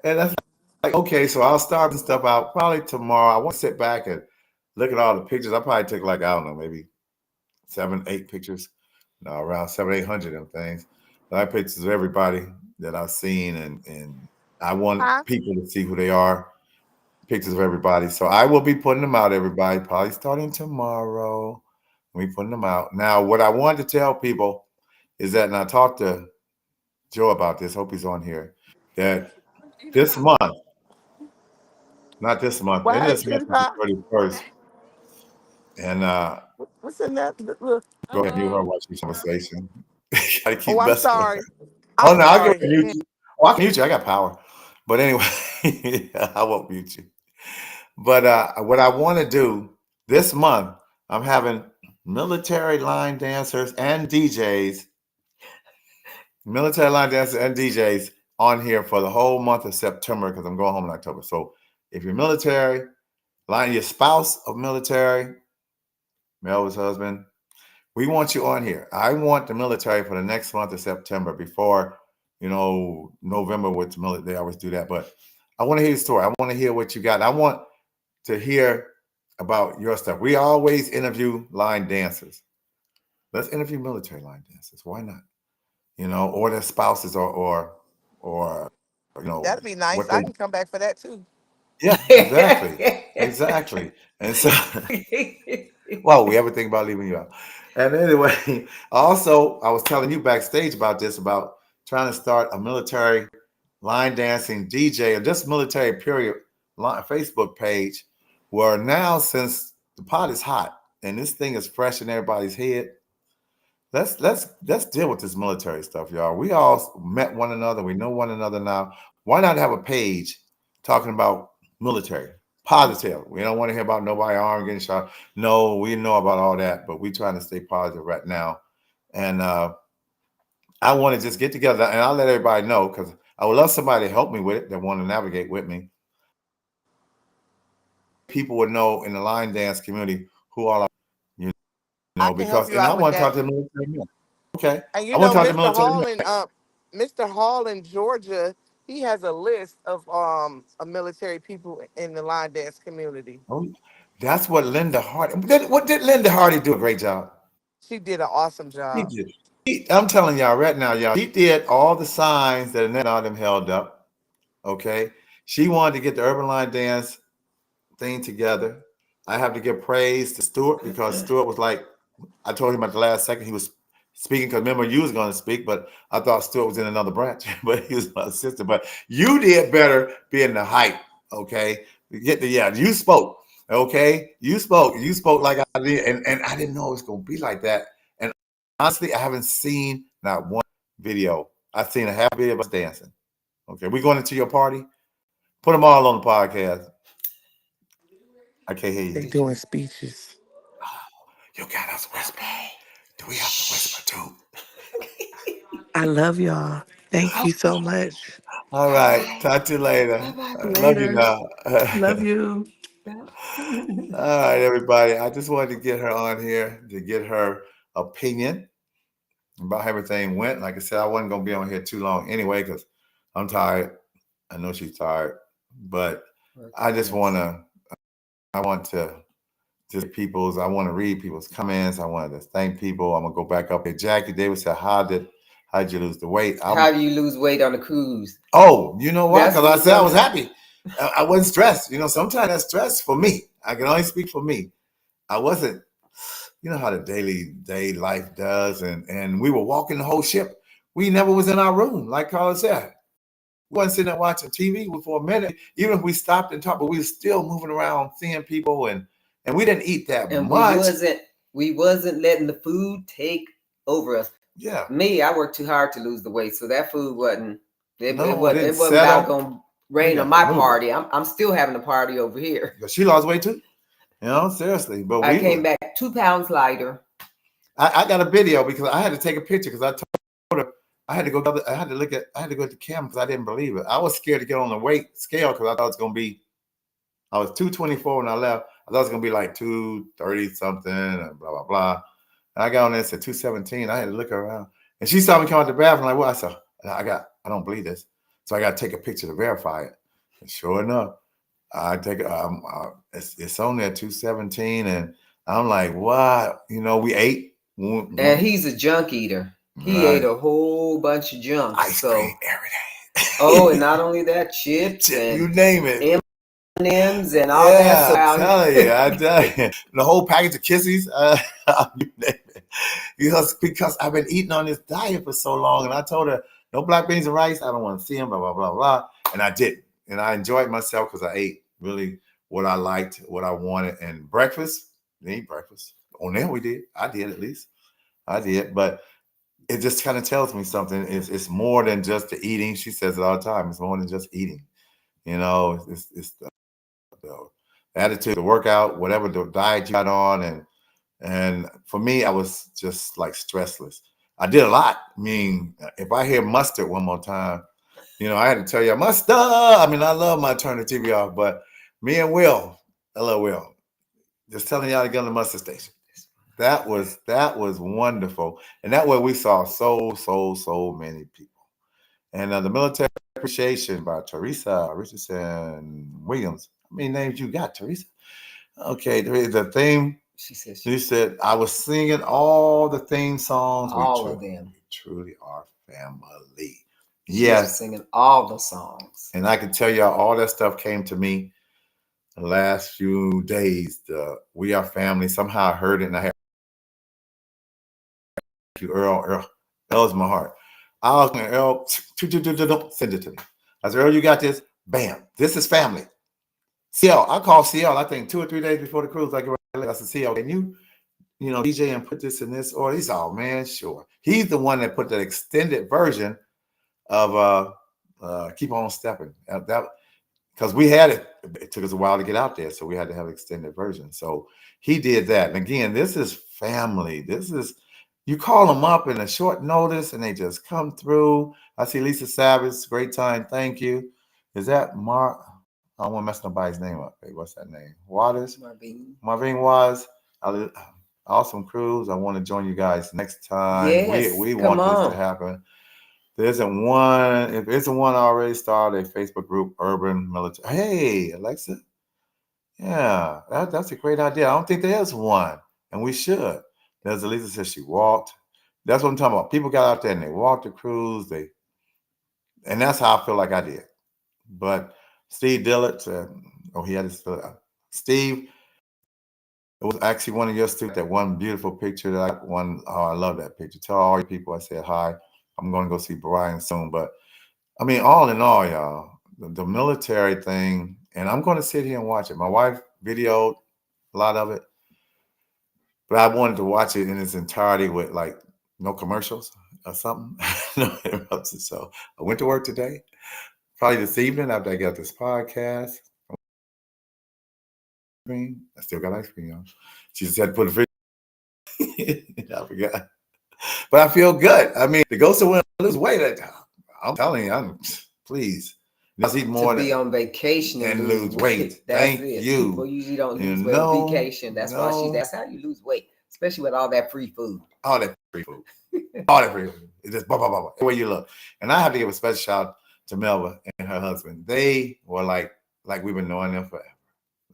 And that's like, okay, so I'll start the stuff out probably tomorrow. I want to sit back and look at all the pictures. I probably took like, I don't know, maybe 7, 8 pictures. No, around 700, 800 of them things. I have pictures of everybody that I've seen, and I want Huh? people to see who they are. Pictures of everybody. So I will be putting them out, everybody, probably starting tomorrow. We putting them out. Now, what I wanted to tell people is that, and I talked to Joe about this, hope he's on here, that this month, not this month, What end of this month happened? is the Huh? 31st. And What's in that? Look. go ahead and mute her while she's conversation. Gotta Oh, keep I'm messing with sorry. her. I'm Oh no, I'll go ahead and sorry. mute you. Oh, I can mute you. I got power. But anyway, I won't mute you. But what I want to do this month, I'm having military line dancers and DJs, military line dancers and DJs on here for the whole month of September because I'm going home in October. So if you're military, line your spouse of military, Mel's husband, we want you on here. I want the military for the next month of September before, November with the military. They always do that. But I want to hear your story. I want to hear what you got. I want to hear about your stuff. We always interview line dancers. Let's interview military line dancers. Why not? Or their spouses or That'd be nice. what they I can come back for that too. yeah, exactly. Exactly. And so well, we ever think about leaving you out. And anyway, also I was telling you backstage about this, about trying to start a military line dancing DJ or just military period Facebook page where now since the pot is hot and this thing is fresh in everybody's head, let's deal with this military stuff, y'all. We all met one another, we know one another now. Why not have a page talking about military Positive. We don't want to hear about nobody arm getting shot. No, we know about all that, but we trying to stay positive right now. And I want to just get together, and I'll let everybody know because I would love somebody to help me with it that want to navigate with me. People would know in the line dance community who all are, you I know, can help because you and I out with want to talk that. to the military men. Okay, And I you want know, to talk to the military men. Mr. Hall in Georgia, he has a list of military people in the line dance community. Oh, that's what Linda Hardy. What did Linda Hardy do? A great job. She did an awesome He job. did. I'm telling y'all right now, y'all. He did all the signs that all them held up. Okay, she wanted to get the urban line dance thing together. I have to give praise to Stuart because Stuart was like, I told him at the last second he was speaking because remember you was going to speak, but I thought Stuart was in another branch, but he was my assistant. But you did better being the hype, okay? You spoke, okay? You spoke like I did, and I didn't know it was going to be like that. And honestly, I haven't seen not one video. I've seen a half video of us dancing. Okay, we going into your party? Put them all on the podcast. I can't hear They you. doing speeches. You got us whisper. Do we have to whisper too? I love y'all. Thank you so much. All right. Talk to you later. Bye-bye. Love you Later. now. Love you. All right, everybody. I just wanted to get her on here to get her opinion about how everything went. Like I said, I wasn't going to be on here too long anyway because I'm tired. I know she's tired, but I just want to, I want to I want to read people's comments. I wanted to thank people. I'm going to go back up here. Jackie Davis said, how'd you lose the weight? How do you lose weight on a cruise? Oh, you know why? That's Because I what said I was some- happy. I wasn't stressed. You know, sometimes that's stress for me. I can only speak for me. I wasn't, you know how the day life does. And we were walking the whole ship. We never was in our room, like Carla said. We wasn't sitting there watching TV for a minute. Even if we stopped and talked, but we were still moving around, seeing people, and we didn't eat that and much. we wasn't letting the food take over us. Yeah. Me, I worked too hard to lose the weight, so that food wasn't. It didn't wasn't settle. going to rain on my party. I'm still having a party over here. But she lost weight too. You know, seriously. But I came back 2 pounds lighter. I got a video because I had to take a picture because I told her I had to go at the camera because I didn't believe it. I was scared to get on the weight scale because I thought it was going to be, I was 224 when I left. I thought it was going to be like 230 something and blah, blah, blah. And I got on there and said 217. I had to look around. And she saw me come out the bathroom like, well, I said, I don't believe this. So I got to take a picture to verify it. And sure enough, I take it's on there 217. And I'm like, what? You know, we ate. And he's a junk eater. He ate a whole bunch of junk. Ice cream every day. Oh, and not only that, chips and you name it. M&Ms and all that. So I tell you. The whole package of Kissies. You name it. Because I've been eating on this diet for so long. And I told her, no black beans and rice. I don't want to see them, blah, blah, blah, blah. And I didn't. And I enjoyed myself because I ate really what I liked, what I wanted. And breakfast, we ate breakfast. On there we did. I did at least. I did. But it just kind of tells me something. It's more than just the eating. She says it all the time. It's more than just eating. You know, it's the attitude, the workout, whatever the diet you got on. And for me, I was just like stressless. I did a lot. I mean, if I hear mustard one more time, you know, I had to tell you mustard. I mean, I love my turn the TV off, but me and Will, I love Will, just telling y'all to get on the mustard station. That was wonderful. And that way we saw so many people. And the military appreciation by Teresa Richardson Williams. How many names you got, Teresa? Okay, the theme. She said I was singing all the theme songs. All of them. We truly are family. Yes, singing all the songs. And I can tell y'all all that stuff came to me the last few days. We are family. Somehow I heard it, and I had you, Earl. Earl's my heart. I was going, Earl, send it to me. I said, Earl, you got this? Bam. This is family. CL, I called CL, I think 2 or 3 days before the cruise. I said, CL, can you DJ and put this in this order? He's all, man, sure. He's the one that put the extended version of Keep On Stepping. because we had it. It took us a while to get out there, so we had to have extended version. So he did that. And again, this is family. This is you call them up in a short notice, and they just come through. I see Lisa Savage. Great time. Thank you. Is that Mark? I don't want to mess nobody's name up. Hey, what's that name? Waters? Marvin was. Awesome cruise. I want to join you guys next time. Yes, We come want this on. to happen. There isn't one. If there isn't one already started, a Facebook group, Urban Military. Hey, Alexa. Yeah, that's a great idea. I don't think there is one, and we should. There's Elisa says she walked. That's what I'm talking about. People got out there and they walked the cruise. And that's how I feel like I did. But Steve Dillard said, oh, he had his Steve. It was actually one of your students. That one beautiful picture that I one. Oh, I love that picture. Tell all your people I said hi. I'm going to go see Brian soon. But I mean, all in all, y'all, the military thing, and I'm going to sit here and watch it. My wife videoed a lot of it, but I wanted to watch it in its entirety with like no commercials or something. No interruptions. So I went to work today, probably this evening after I got this podcast. I still got ice cream, y'all. She just had to put a fridge. I forgot. But I feel good. I mean, to go somewhere and lose weight, I'm telling you, please. I eat more to be on vacation and lose weight. Thank it. you. People usually don't lose weight on vacation. That's why that's how you lose weight, especially with all that free food. All that free food. All that free food. It's just blah, blah, blah. The way you look. And I have to give a special shout out to Melba and her husband. They were like we've been knowing them forever.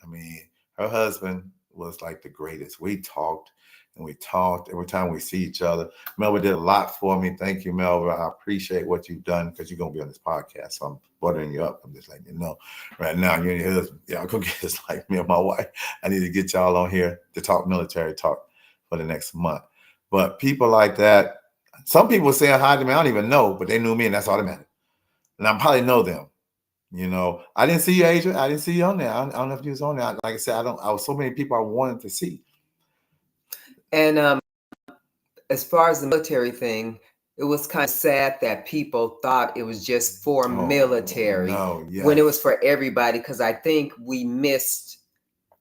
I mean, her husband was like the greatest. We talked and we talked every time we see each other. Melba did a lot for me. Thank you, Melba. I appreciate what you've done because you're going to be on this podcast. So I'm buttering you up. I'm just letting you know right now, you and your husband, y'all go get this like me and my wife. I need to get y'all on here to talk military talk for the next month. But people like that, some people saying hi to me, I don't even know, but they knew me and that's all that mattered. And I probably know them. You know, I didn't see you, Asia. I didn't see you on there. I don't know if you was on there. Like I said, I was so many people I wanted to see. And as far as the military thing, it was kind of sad that people thought it was just for military when it was for everybody, because I think we missed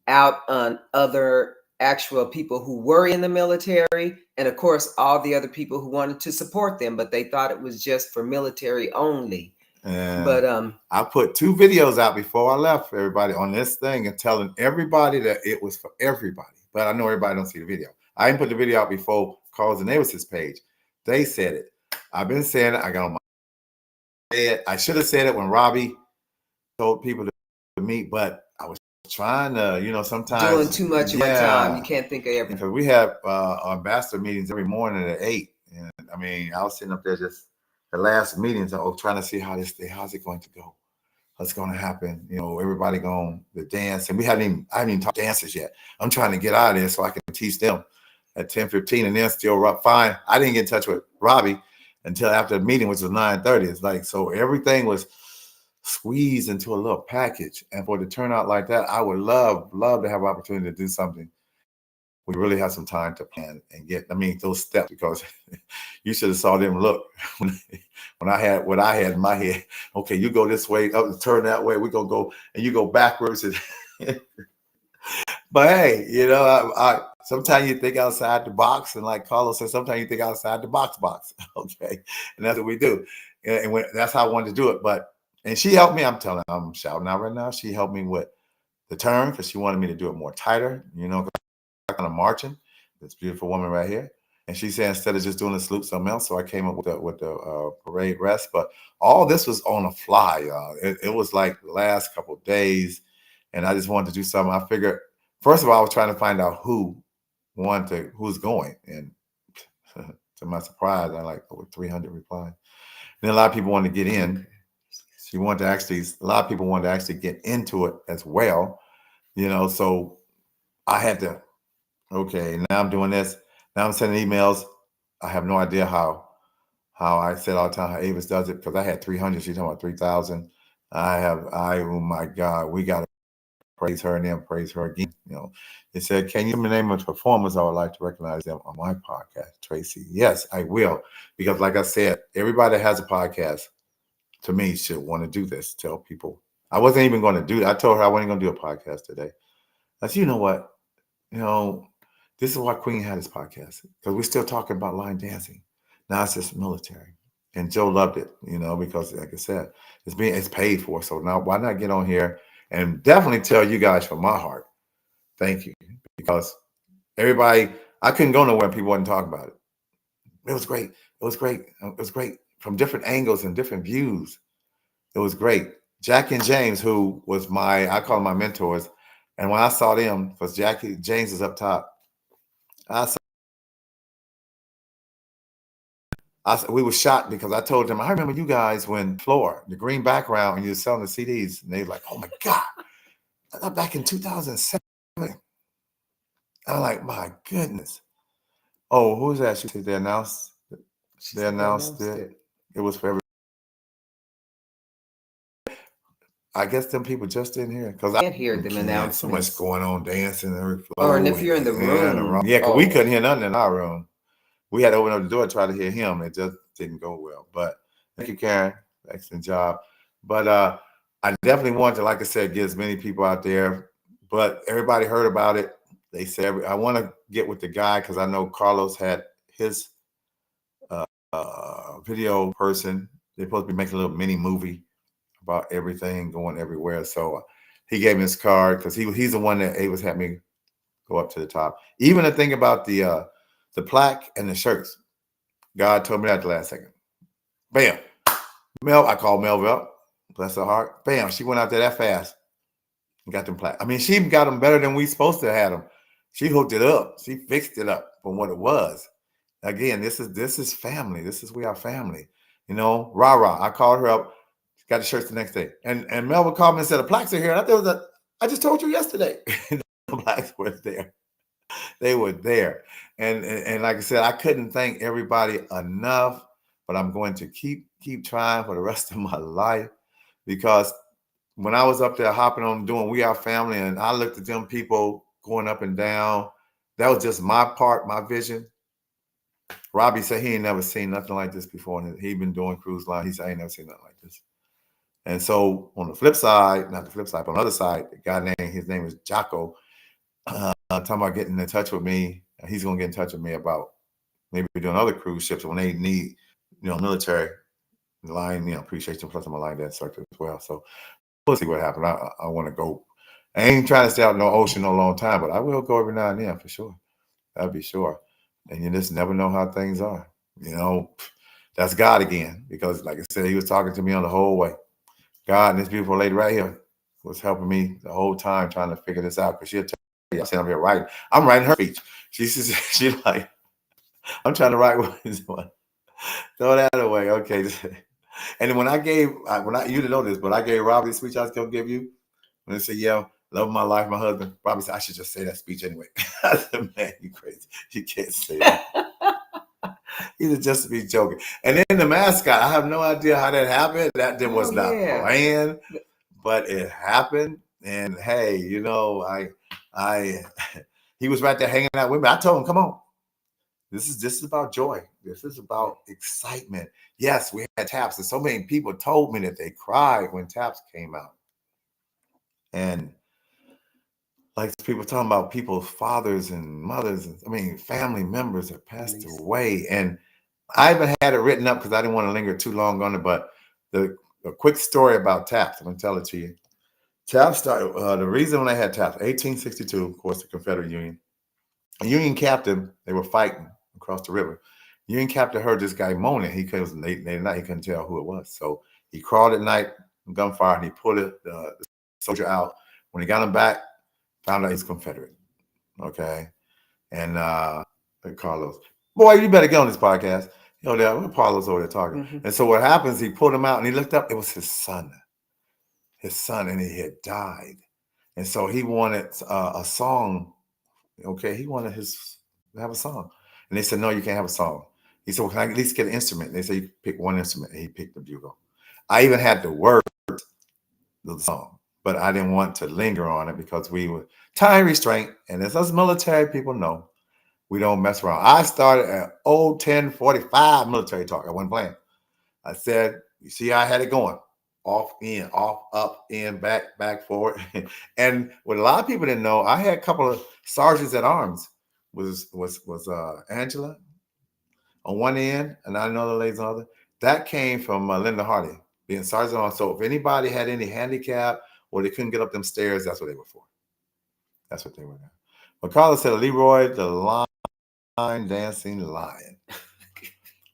out on other actual people who were in the military, and of course all the other people who wanted to support them, but they thought it was just for military only. But I put 2 videos out before I left for everybody on this thing and telling everybody that it was for everybody. But I know everybody don't see the video. I didn't put the video out before Carl's and Davis's page. They said it. I've been saying it. I got on my head. I should have said it when Robbie told people to meet, but I was trying to, sometimes doing too much at one time. You can't think of everything. Because we have ambassador meetings every morning at 8. And I mean, I was sitting up there just the last meetings, trying to see how's it going to go, what's going to happen. Everybody going to dance, and I haven't even taught dancers yet. I'm trying to get out of there so I can teach them at 10:15, and then still fine. I didn't get in touch with Robbie until after the meeting, which was 9:30. It's like, so everything was squeezed into a little package, and for it to turn out like that, I would love to have an opportunity to do something. We really have some time to plan and get, those steps, because you should have saw them look when I had what I had in my head. Okay, you go this way, up and turn that way. We're going to go, and you go backwards. But hey, I sometimes you think outside the box, and like Carlos said, sometimes you think outside the box. Okay, and that's what we do. And that's how I wanted to do it. And she helped me. I'm shouting out right now. She helped me with the turn because she wanted me to do it more tighter, kind of marching. This beautiful woman right here, and she said instead of just doing the salute something else. So I came up with the parade rest. But all this was on the fly, y'all. It was like the last couple of days, and I just wanted to do something. I figured, first of all, I was trying to find out who's going, and to my surprise, I like over 300 replies. And a lot of people wanted to get in. A lot of people wanted to actually get into it as well, So I had to. Okay, now I'm doing this. Now I'm sending emails. I have no idea how I said all the time how Avis does it, because I had 300. She's talking about 3,000. Oh my God, we got to praise her and then praise her again. It said, can you name of performers I would like to recognize them on my podcast, Tracy? Yes, I will. Because like I said, everybody that has a podcast, to me, should want to do this. Tell people I wasn't even going to do. I told her I wasn't going to do a podcast today. I said, you know what? You know, this is why Queen had this podcast, because we're still talking about line dancing. Now it's just military, and Joe loved it. You know, because like I said, it's paid for. So now why not get on here and definitely tell you guys from my heart, thank you, because everybody, I couldn't go nowhere and people wasn't talking about it. It was great. It was great. It was great from different angles and different views. It was great. Jackie and James, who was I call them my mentors, and when I saw them, because James is up top, we were shocked because I told them, I remember you guys when floor, the green background, and you were selling the CDs, and they were like, oh my God, back in 2007. I'm like, my goodness. Oh, who's that? She said they announced it. It was for every. I guess them people just didn't hear it because I can't hear them announcements. So much going on, dancing and Or and if you're in the room, yeah, because we couldn't hear nothing in our room. We had to open up the door to try to hear him. It just didn't go well. But thank you, Karen. Excellent job. But I definitely want to, like I said, get as many people out there. But everybody heard about it. They said, I want to get with the guy because I know Carlos had his video person. They're supposed to be making a little mini movie about everything going everywhere. So he gave me his card because he's the one that was had me go up to the top. Even the thing about the plaque and the shirts, God told me that at the last second. Bam. I called Mel up. Bless her heart. Bam. She went out there that fast and got them plaque. I mean, she got them better than we supposed to have them. She hooked it up. She fixed it up from what it was. Again, this is family. We are family. You know, rah. I called her up. Got the shirts the next day. And Melvin called me and said, the plaques are here. And I just told you yesterday. The plaques were there. They were there. And like I said, I couldn't thank everybody enough, but I'm going to keep trying for the rest of my life, because when I was up there hopping on doing We Are Family, and I looked at them people going up and down, that was just my part, my vision. Robbie said he ain't never seen nothing like this before. And he'd been doing cruise line. He said, I ain't never seen nothing like this. And so on the flip side, not the flip side, but on the other side, the guy his name is Jocko, talking about getting in touch with me. He's going to get in touch with me about maybe doing other cruise ships when they need, military line, appreciation plus I'm a line dance instructor as well. So we'll see what happens. I want to go. I ain't trying to stay out in the ocean no long time, but I will go every now and then for sure. That'd be sure. And you just never know how things are. That's God again, because like I said, he was talking to me on the whole way. God and this beautiful lady right here was helping me the whole time trying to figure this out, because she'll tell you, I said, I'm here writing. I'm writing her speech. She like, I'm trying to write one. Throw that away. Okay. And then when you didn't know this, but I gave Robbie the speech I was going to give you. When they said, yeah, love of my life, my husband, Robbie said, I should just say that speech anyway. I said, man, you crazy. You can't say that. He was just to be joking. And then the mascot, I have no idea how that happened. That was not planned, but it happened. And hey, he was right there hanging out with me. I told him, come on. This is about joy. This is about excitement. Yes, we had Taps, and so many people told me that they cried when Taps came out. And like people talking about people's fathers and mothers, family members that passed away. And I even had it written up because I didn't want to linger too long on it. But a quick story about Taps, I'm going to tell it to you. Taps started, the reason when I had Taps, 1862, of course, the Confederate Union. A Union captain, they were fighting across the river. Union captain heard this guy moaning. He couldn't late at night. He couldn't tell who it was. So he crawled at night, gunfire, and he pulled the soldier out. When he got him back, found out he's Confederate. Okay, and Carlos, boy, you better get on this podcast. Carlos over there talking. Mm-hmm. And so what happens? He pulled him out, and he looked up. It was his son, and he had died. And so he wanted a song. Okay, he wanted to have a song. And they said, no, you can't have a song. He said, well, can I at least get an instrument? They said, you pick one instrument. And he picked the bugle. I even had the words of the song, but I didn't want to linger on it because we were time restraint. And as us military people know, we don't mess around. I started at 10:45 military talk. I wasn't playing. I said, you see, I had it going. off, in, off, up, in, back, forward. And what a lot of people didn't know, I had a couple of sergeants at arms. Was Angela on one end, and I know the ladies on the other. That came from Linda Hardy being sergeant on. So if anybody had any handicap or they couldn't get up them stairs, that's what they were for. That's what they were. But Carlos said, Leroy, the line dancing lion.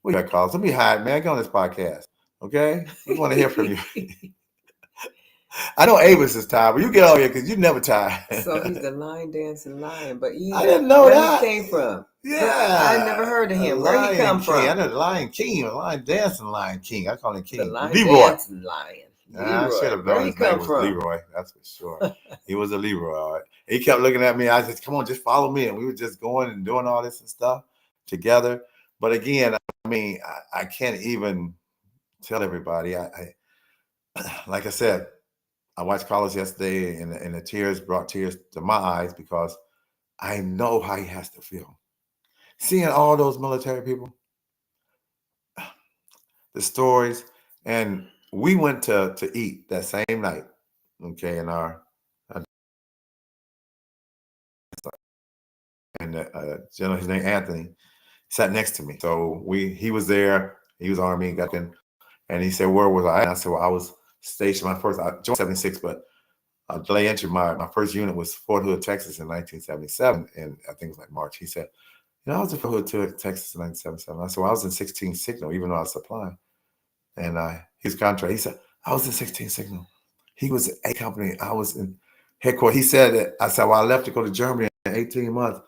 We got Carlos. Let me hide, man. Get on this podcast. Okay? We want to hear from you. I know Avis is tired, but you get on here because you never tired. So he's the line dancing lion, but I didn't know where that. he came from. Yeah. I never heard of him. Where he come from? I know the Lion King, the Lion Dancing Lion King. I call him King. The line Leroy. dancing lion. I should have Where known he his name come was from? Leroy. That's for sure. He was a Leroy. All right. He kept looking at me. I said, come on, just follow me. And we were just going and doing all this and stuff together. But again, I mean, I can't even tell everybody. I like I said, I watched Carlos yesterday, and the tears brought tears to my eyes because I know how he has to feel. Seeing all those military people, the stories, and we went to eat that same night, okay, in our and gentleman, his name Anthony, sat next to me. So he was there. He was Army, got in, and he said, "Where was I?" And I said, "Well, I was stationed. I joined 76, but delay entry. My first unit was Fort Hood, Texas, in 1977, and I think it was like March." He said, "You know, I was in Fort Hood, Texas, in 1977." I said, "Well, I was in 16 Signal, even though I was supplying." And his contract, he said, "I was in 16 Signal." He was a company. I was in headquarters. He said that. I said, "Well, I left to go to Germany in 18 months."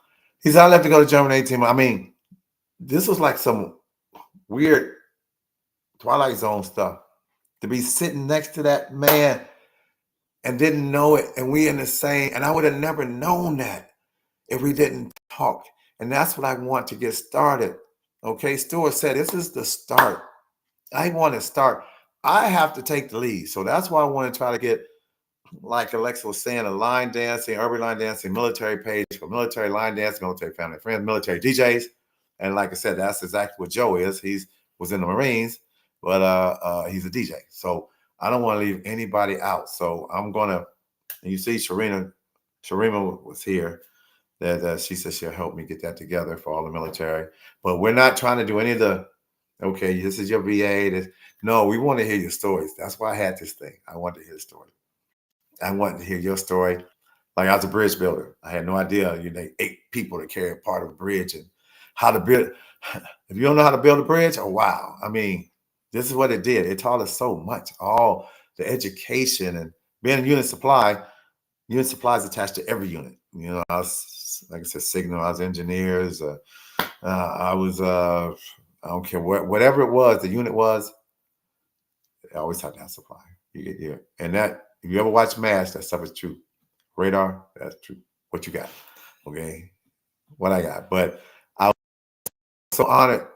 He said, "I left to go to Germany in 18 months." I mean, this was like some weird Twilight Zone stuff. To be sitting next to that man and didn't know it, and we in the same, and I would have never known that if we didn't talk. And that's what I want to get started. Okay, Stuart said, this is the start. I want to start. I have to take the lead. So that's why I want to try to get, like Alexa was saying, a line dancing, urban line dancing, military page for military line dance, military family and friends, military DJs. And like I said, that's exactly what Joe is. He was in the Marines, but he's a DJ. So I don't want to leave anybody out. So I'm going to, and you see Sharima was here. That she said she'll help me get that together for all the military. But we're not trying to do any of the, okay, this is your VA. No, we want to hear your stories. That's why I had this thing. I wanted to hear the story. I wanted to hear your story. Like, I was a bridge builder. I had no idea, 8 people to carry a part of a bridge and how to build. If you don't know how to build a bridge, oh, wow. I mean, this is what it did. It taught us so much. All the education and being a unit supply is attached to every unit. I was, like I said, signal. I was engineers. I was, I don't care whatever it was, the unit was. I always had to have supply. And that, if you ever watch MASH, that stuff is true. Radar, that's true. What you got? Okay, what I got. But I was so honored,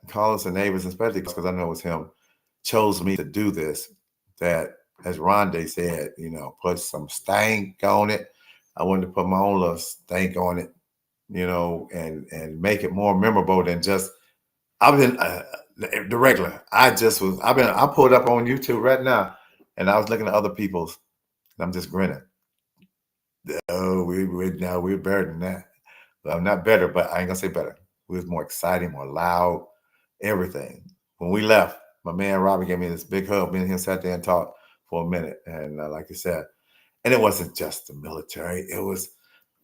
Carlos and Avis, especially because I know it was him, chose me to do this. That, as Rondé said, put some stank on it. I wanted to put my own little stank on it, and make it more memorable than just, I've been the regular. I pulled up on YouTube right now, and I was looking at other people's, and I'm just grinning. Oh, we're better than that. Well, not better, but I ain't gonna say better. We was more exciting, more loud, everything. When we left, my man Robert gave me this big hug. Me and him sat there and talked for a minute, and like I said, and it wasn't just the military. It was,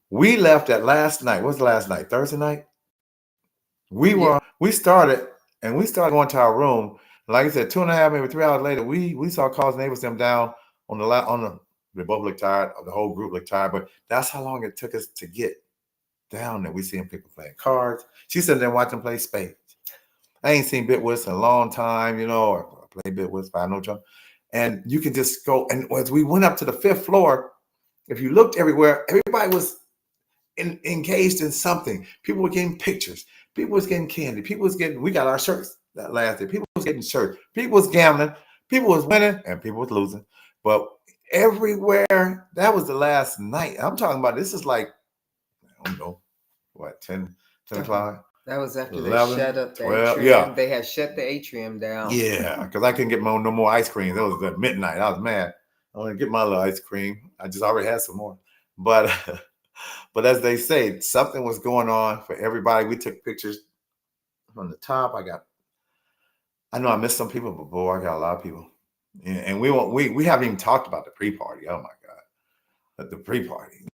we left that last night. What's the last night? Thursday night? We started going to our room. Like I said, 2.5, maybe 3 hours later, we saw Carl's neighbors them down on the we both looked tired, the whole group looked tired, but that's how long it took us to get down there. We seeing people playing cards. She said they watching play spades. I ain't seen Bitwist in a long time, or play Bitwist, but I know John. And you can just go, and as we went up to the 5th floor, if you looked everywhere, everybody was engaged in something. People were getting pictures. People was getting candy. We got our shirts that last day. People was getting shirts. People was gambling. People was winning and people was losing. But everywhere, that was the last night. I'm talking about, this is like, I don't know, what, 10 o'clock? That was after 11, they shut up the 12, atrium. yeah. They had shut the atrium down. Yeah, because I couldn't get no more ice cream. It was at midnight. I was mad. I want to get my little ice cream. I just already had some more. But but as they say, something was going on for everybody. We took pictures from the top. I know I missed some people, but boy, I got a lot of people. And we haven't even talked about the pre-party. Oh my God. But the pre-party.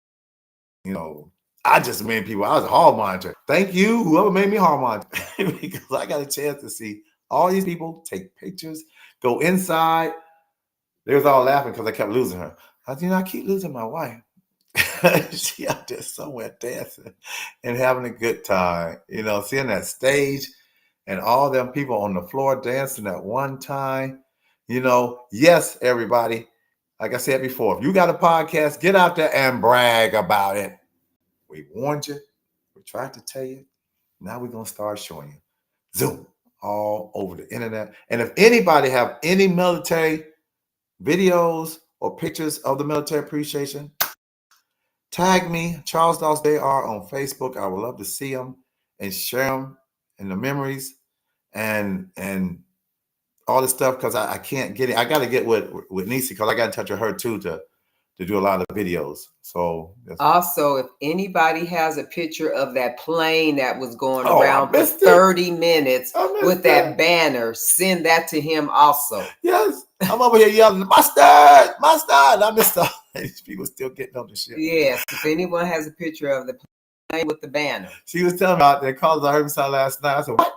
You know, I just made people, I was a hall monitor. Thank you, whoever made me hall monitor, because I got a chance to see all these people take pictures, go inside. They was all laughing because I kept losing her. I said, I keep losing my wife. She out there somewhere dancing and having a good time. Seeing that stage and all them people on the floor dancing at one time. Yes, everybody. Like I said before, if you got a podcast, get out there and brag about it. We warned you. We tried to tell you. Now we're going to start showing you. Zoom all over the internet. And if anybody have any military videos or pictures of the military appreciation, tag me, Charles Dawes Jr. on Facebook. I would love to see them and share them and the memories and all this stuff, because I can't get it. I got to get with Nisi, because I got in touch with her too to do a lot of videos. So also, if anybody has a picture of that plane that was going Oh, around I for missed it. 30 minutes I missed with that banner, send that to him also. Yes, I'm over here yelling, mustard, mustard. I missed all these people still getting on the ship. Yes, if anyone has a picture of the plane with the banner. She was telling me out there, calls I heard me sound last night. I said, what?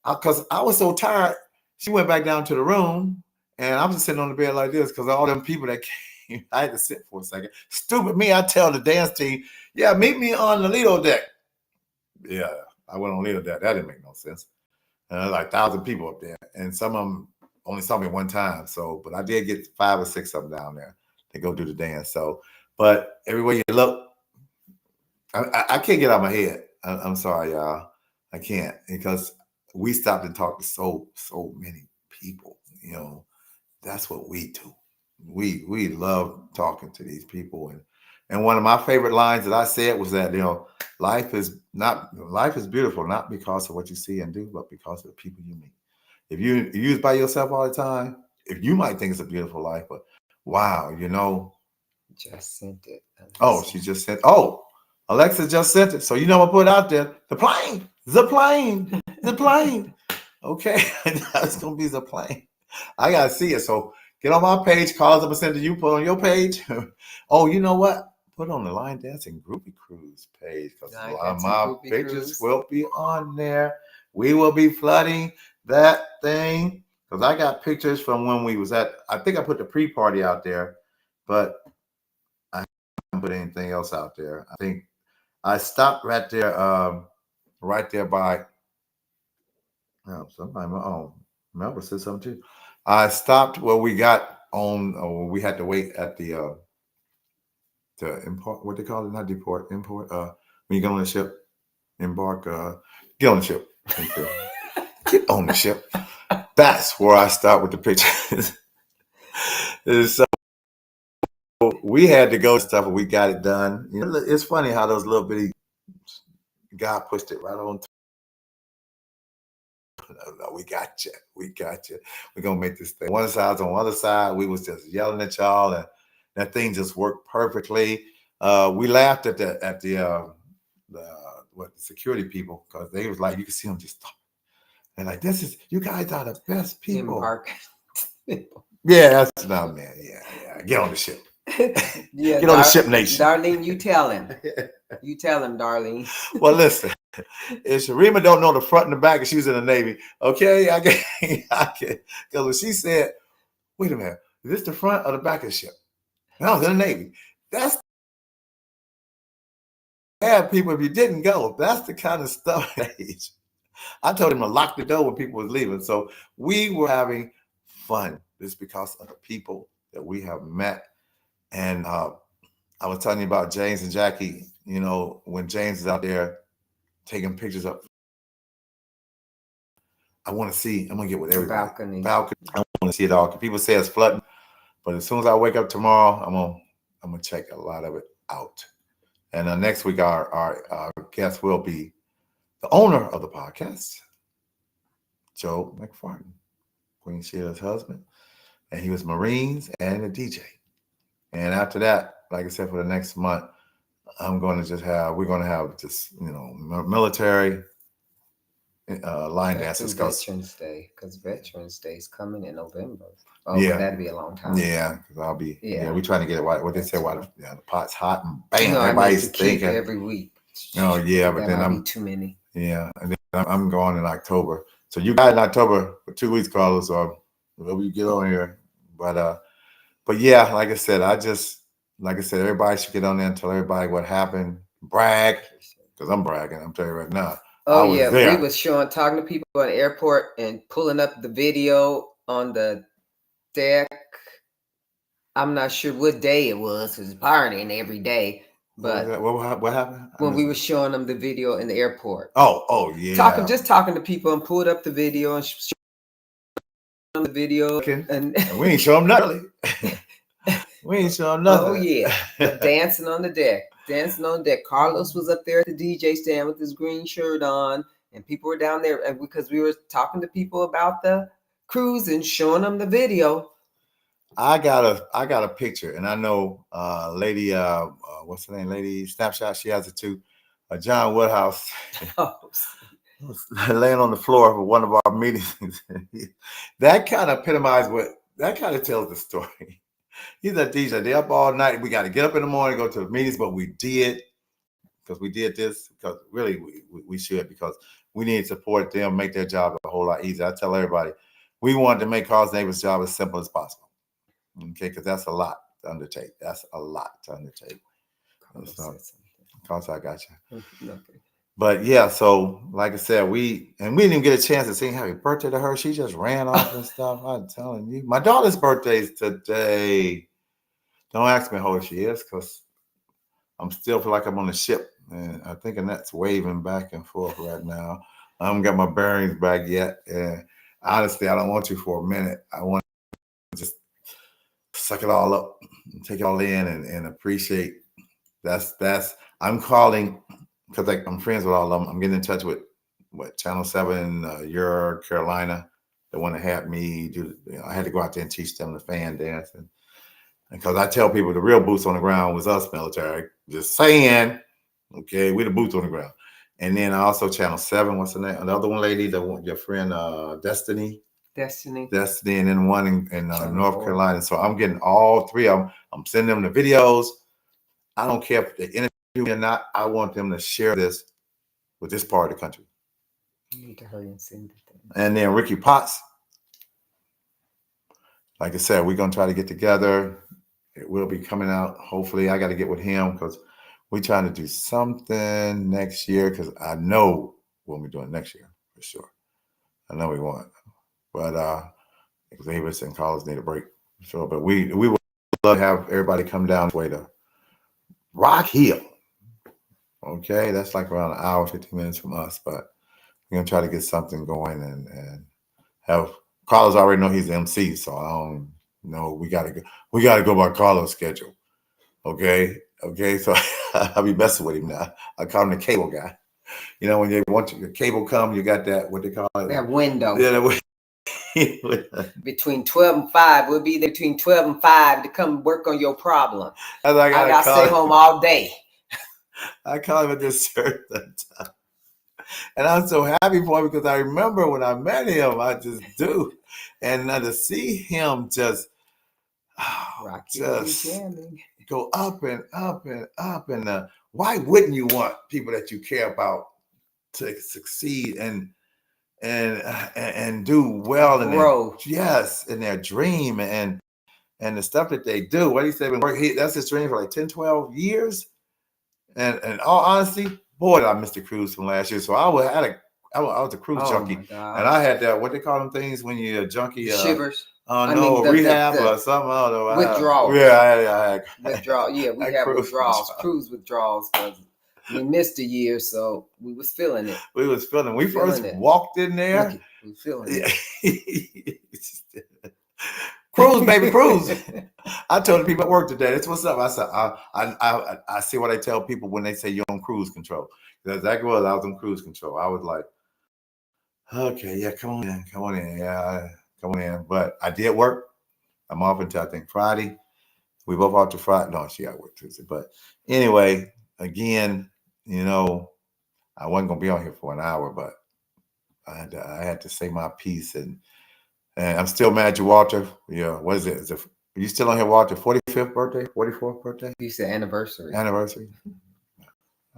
Because I was so tired. She went back down to the room, and I was just sitting on the bed like this because all them people that came, I had to sit for a second. Stupid me, I tell the dance team, yeah, meet me on the Lido deck. Yeah, I went on Lido deck. That didn't make no sense. And there was like 1,000 people up there, and some of them only saw me one time. So, but I did get 5 or 6 of them down there to go do the dance. So, but everywhere you look, I can't get out of my head. I'm sorry, y'all. I can't, because we stopped and talked to so many people. That's what we do. We love talking to these people, and one of my favorite lines that I said was that life is beautiful not because of what you see and do, but because of the people you meet. If you're by yourself all the time, if you might think it's a beautiful life, but wow, Just sent it. Oh, she just sent. Oh, Alexa just sent it. So what I put out there? The plane. Okay, that's gonna be the plane. I gotta see it. So get on my page. Calls I'm gonna send to you. Put on your page. Oh, you know what? Put on the Line Dancing Groupie Cruise page, because a lot of my pictures will be on there. We will be flooding that thing, because I got pictures from when we was at. I think I put the pre-party out there, but I haven't put anything else out there. I think I stopped right there by. Somebody, Melba said something too. I stopped where we got on, or we had to wait at the import. What they call it? Not deport, import. When you get on the ship, embark. Get on the ship. Get on the ship. That's where I start with the pictures. So we had to go stuff, and we got it done. It's funny how those little bitty God pushed it right on. No, we got you. We're gonna make this thing. One side's on the other side. We was just yelling at y'all, and that thing just worked perfectly. We laughed at the security people, because they was like, you can see them just talking. And like, you guys are the best people. Yeah, that's not, man. Yeah. Get on the ship. Yeah, get on the ship, nation. Darlene, you tell him. You tell him, Darlene. Well, listen. If Sharima don't know the front and the back, and she was in the Navy, okay, I can, because when she said, "Wait a minute, is this the front or the back of the ship?" And I was in the Navy. That's bad, people. If you didn't go, that's the kind of stuff. I told him to lock the door when people was leaving. So we were having fun. It's because of the people that we have met, and I was telling you about James and Jackie. When James is out there taking pictures up, I want to see. I'm gonna get with everybody. Balcony. I want to see it all. People say it's flooding, but as soon as I wake up tomorrow, I'm gonna check a lot of it out. And next week, our guest will be the owner of the podcast, Joe McFartin, Queen Sheila's husband, and he was Marines and a DJ. And after that, like I said, for the next month, we're going to have just, military line dances. Veterans Day, because Veterans Day is coming in November. Oh, yeah, that'd be a long time. Yeah, because I'll be. Yeah, we're trying to get it. What they say? Why the pot's hot and bam, No, everybody's thinking every week. Oh yeah, but then I'm too many. Yeah, and then I'm going in October. So you got in October for 2 weeks, Carlos. So whenever you get on here, but yeah, like I said, everybody should get on there and tell everybody what happened. Brag, because I'm bragging. I'm telling you right now. Oh yeah, we was talking to people at the airport and pulling up the video on the deck. I'm not sure what day it was. It was partying every day. But what happened? When we were showing them the video in the airport. Oh yeah. Talking to people and pulled up the video and showing them the video. And we ain't show them nothing. We ain't show them nothing. Oh yeah. Dancing on the deck. Carlos was up there at the DJ stand with his green shirt on, and people were down there, and because we were talking to people about the cruise and showing them the video. I got a picture, and I know lady what's her name? Lady Snapshot, she has it too. John Woodhouse laying on the floor for one of our meetings. That kind of tells the story. He's a DJ. They're up all night. We got to get up in the morning, go to the meetings, but we did this because really we should, because we need to support them, make their job a whole lot easier. I tell everybody, we want to make Carl's neighbor's job as simple as possible. Okay, because that's a lot to undertake. Carlos, I got you. Okay. But yeah, so like I said, we didn't even get a chance to sing happy birthday to her. She just ran off and stuff. I'm telling you. My daughter's birthday is today. Don't ask me how old she is, because I'm still feel like I'm on a ship. And I think Annette's waving back and forth right now. I haven't got my bearings back yet. And honestly, I don't want to for a minute. I want to just suck it all up and take it all in and appreciate. I'm calling, because I'm friends with all of them. I'm getting in touch with Channel 7, your Carolina, the one that had me do. I had to go out there and teach them the fan dance, and because I tell people the real boots on the ground was us military. Just saying, okay, we the boots on the ground. And then also Channel 7, what's the name? Another one lady, your friend Destiny, and then one in North Carolina. So I'm getting all three of them. I'm sending them the videos. I don't care if they interview me or not. I want them to share this with this part of the country. You need to hurry and send it. And then Ricky Potts, like I said, we're gonna try to get together. It will be coming out. Hopefully, I got to get with him, because we're trying to do something next year. Because I know what we're doing next year for sure. I know we want, but Davis and Carlos need a break for sure. But we would love to have everybody come down this way to Rock Hill. Okay, that's like around an hour, 15 minutes from us. But we're gonna try to get something going and have Carlos already know he's the MC, so I don't know. We gotta go by Carlos' schedule. Okay. So I'll be messing with him now. I call him the cable guy. You know, when you want your cable come, you got that, what they call it? That window. Yeah, between 12 and 5. We'll be there between 12 and 5 to come work on your problem. I got to stay home all day. I call him at this certain time. And I'm so happy for him, because I remember when I met him, I just do. And to see him just go up and up and up. And why wouldn't you want people that you care about to succeed and do well and grow? Yes, in their dream and the stuff that they do. What he said, that's his dream for like 10, 12 years. And in all honesty, boy, did I miss the cruise from last year. So I was a cruise junkie, and I had that, what they call them things when you're a junkie, shivers. Rehab or something. I don't know. Withdrawals. I had withdrawal. Yeah, we had withdrawals, cruise withdrawals, because we missed a year, so we was feeling it. We first walked in there. We feeling it. Cruise, baby, cruise. I told the people at work today, that's what's up. I said, I see what I tell people when they say you're on cruise control. That's exactly what I was on cruise control. I was like, okay, yeah, come on in, yeah, come on in. But I did work. I'm off until I think Friday. We both off to Friday. No, she got work Tuesday. But anyway, again, I wasn't gonna be on here for an hour, but I had to say my piece, and I'm still mad at you, Walter. Yeah, what is it? Are you still on here, Walter? 45th birthday, 44th birthday? You said anniversary. Anniversary.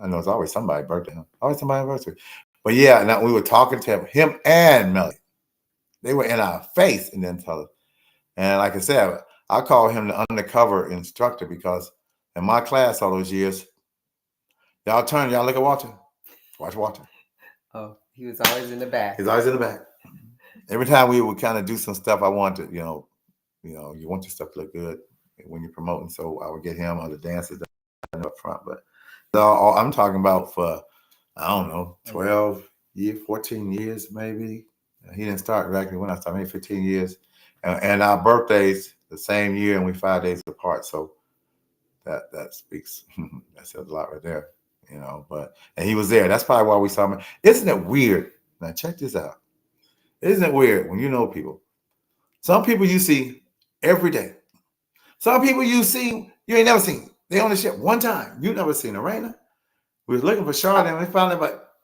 I know it's always somebody's birthday. Huh? Always somebody's anniversary. But yeah, now we were talking to him and Melly. They were in our face and then tell us. And like I said, I call him the undercover instructor because in my class all those years, y'all look at Walter. Watch Walter. Oh, he was always in the back. He's always in the back. Every time we would kind of do some stuff, I wanted, you want your stuff to look good when you're promoting. So I would get him or the dancers up front. But I'm talking about for, I don't know, 12 years, 14 years maybe. He didn't start exactly when I started, maybe 15 years. And our birthdays the same year, and we 5 days apart. So that speaks, that says a lot right there, and he was there. That's probably why we saw him. Isn't it weird? Now check this out. Isn't it weird when you know people? Some people you see every day. Some people you see, you ain't never seen. They on the ship one time. You never seen Arena. We was looking for Charlotte and we found it, but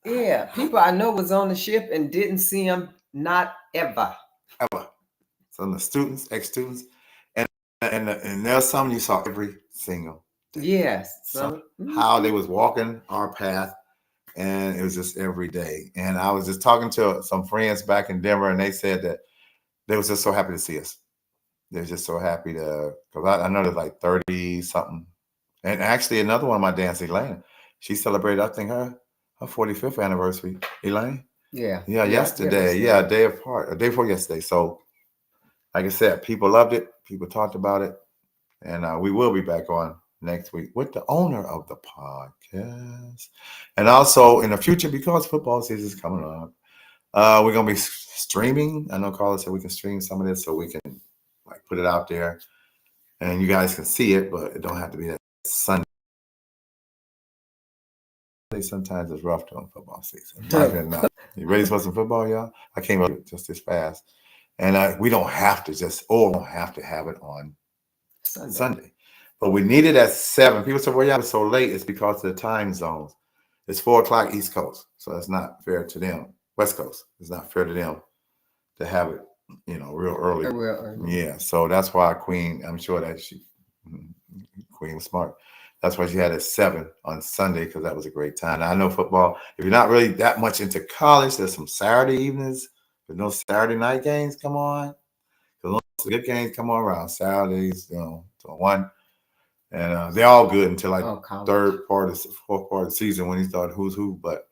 yeah, people I know was on the ship and didn't see him, not ever. Ever. Some of the students, ex-students, and there's some you saw every single day. Yes. How they was walking our path, and it was just every day. And I was just talking to some friends back in Denver, and they said that they was just so happy to see us. They're just so happy because I know there's like 30 something. And actually another one of my dancers, Elaine, she celebrated, I think, her 45th anniversary. Elaine? Yeah. Yesterday. Yeah, a day apart, a day before yesterday. So like I said, people loved it. People talked about it. And we will be back on next week with the owner of the podcast. And also in the future, because football season is coming up, we're going to be streaming. I know Carla said we can stream some of this so we can put it out there and you guys can see it, but it don't have to be that Sunday. Sometimes it's rough during football season. You ready for some football, y'all? I came up just this fast. And we don't have to have it on Sunday. But we need it at 7. People say, well, yeah, it's so late. It's because of the time zones. It's 4 o'clock East Coast. So that's not fair to them. West Coast. It's not fair to them to have it, real early. Real early. Yeah. So that's why Queen, I'm sure that Queen was smart. That's why she had it 7 on Sunday, because that was a great time. Now, I know football, if you're not really that much into college, there's some Saturday evenings. There's no Saturday night games come on. The good games come on around Saturdays, to 1. And they're all good until fourth part of the season when you start who's who. But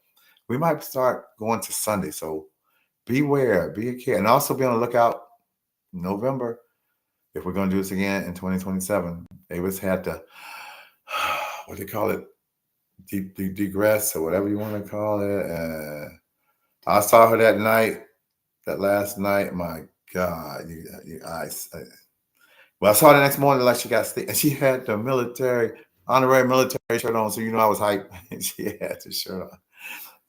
we might start going to Sunday. So beware, be a kid. And also be on the lookout in November if we're going to do this again in 2027. They just had to, what do they call it? Degress or whatever you want to call it. I saw her that last night. My God, well, I saw her the next morning like she got sleep, and she had the honorary military shirt on, so I was hyped. She had the shirt on.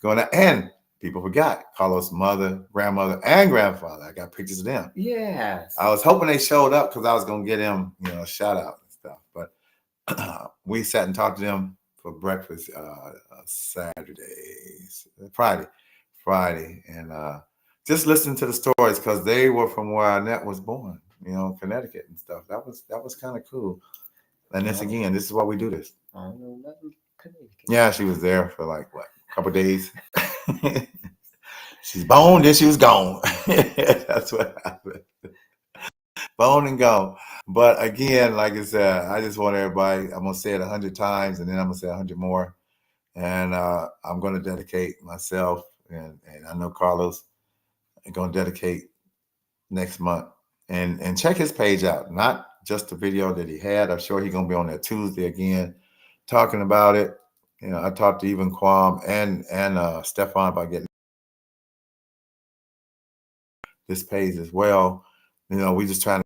Going out, and people forgot Carlos' mother, grandmother, and grandfather. I got pictures of them. Yes. I was hoping they showed up because I was gonna get them, a shout out and stuff. But we sat and talked to them for breakfast Friday, and just listen to the stories because they were from where Annette was born, Connecticut and stuff. That was kind of cool. And this is why we do this. I don't know nothing Connecticut. Yeah, she was there for a couple of days. She's born, then she was gone. That's what happened. Born and gone. But again, like I said, I just want everybody, I'm going to say it 100 times and then I'm going to say 100 more. And I'm going to dedicate myself, and I know Carlos is going to dedicate next month. And check his page out, not just the video that he had. I'm sure he's going to be on there Tuesday again talking about it. I talked to even Quam and Stefan about getting this page as well. We just trying to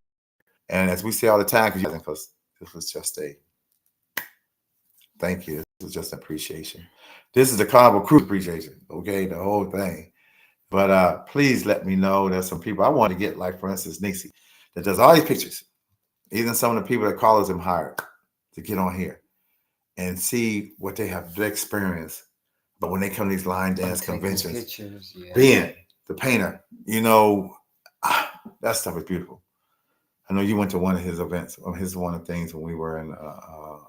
And as we say all the time, because this was just a thank you. This was just appreciation. This is the Carnival Cruise appreciation. Okay, the whole thing. But please let me know. There's some people I want to get, like for instance, Nixie, that does all these pictures. Even some of the people that callers him hired to get on here and see what they have experienced. But when they come to these line dance conventions, pictures, yeah. being the painter, that stuff is beautiful. I know you went to one of his events, or one of the things when we were in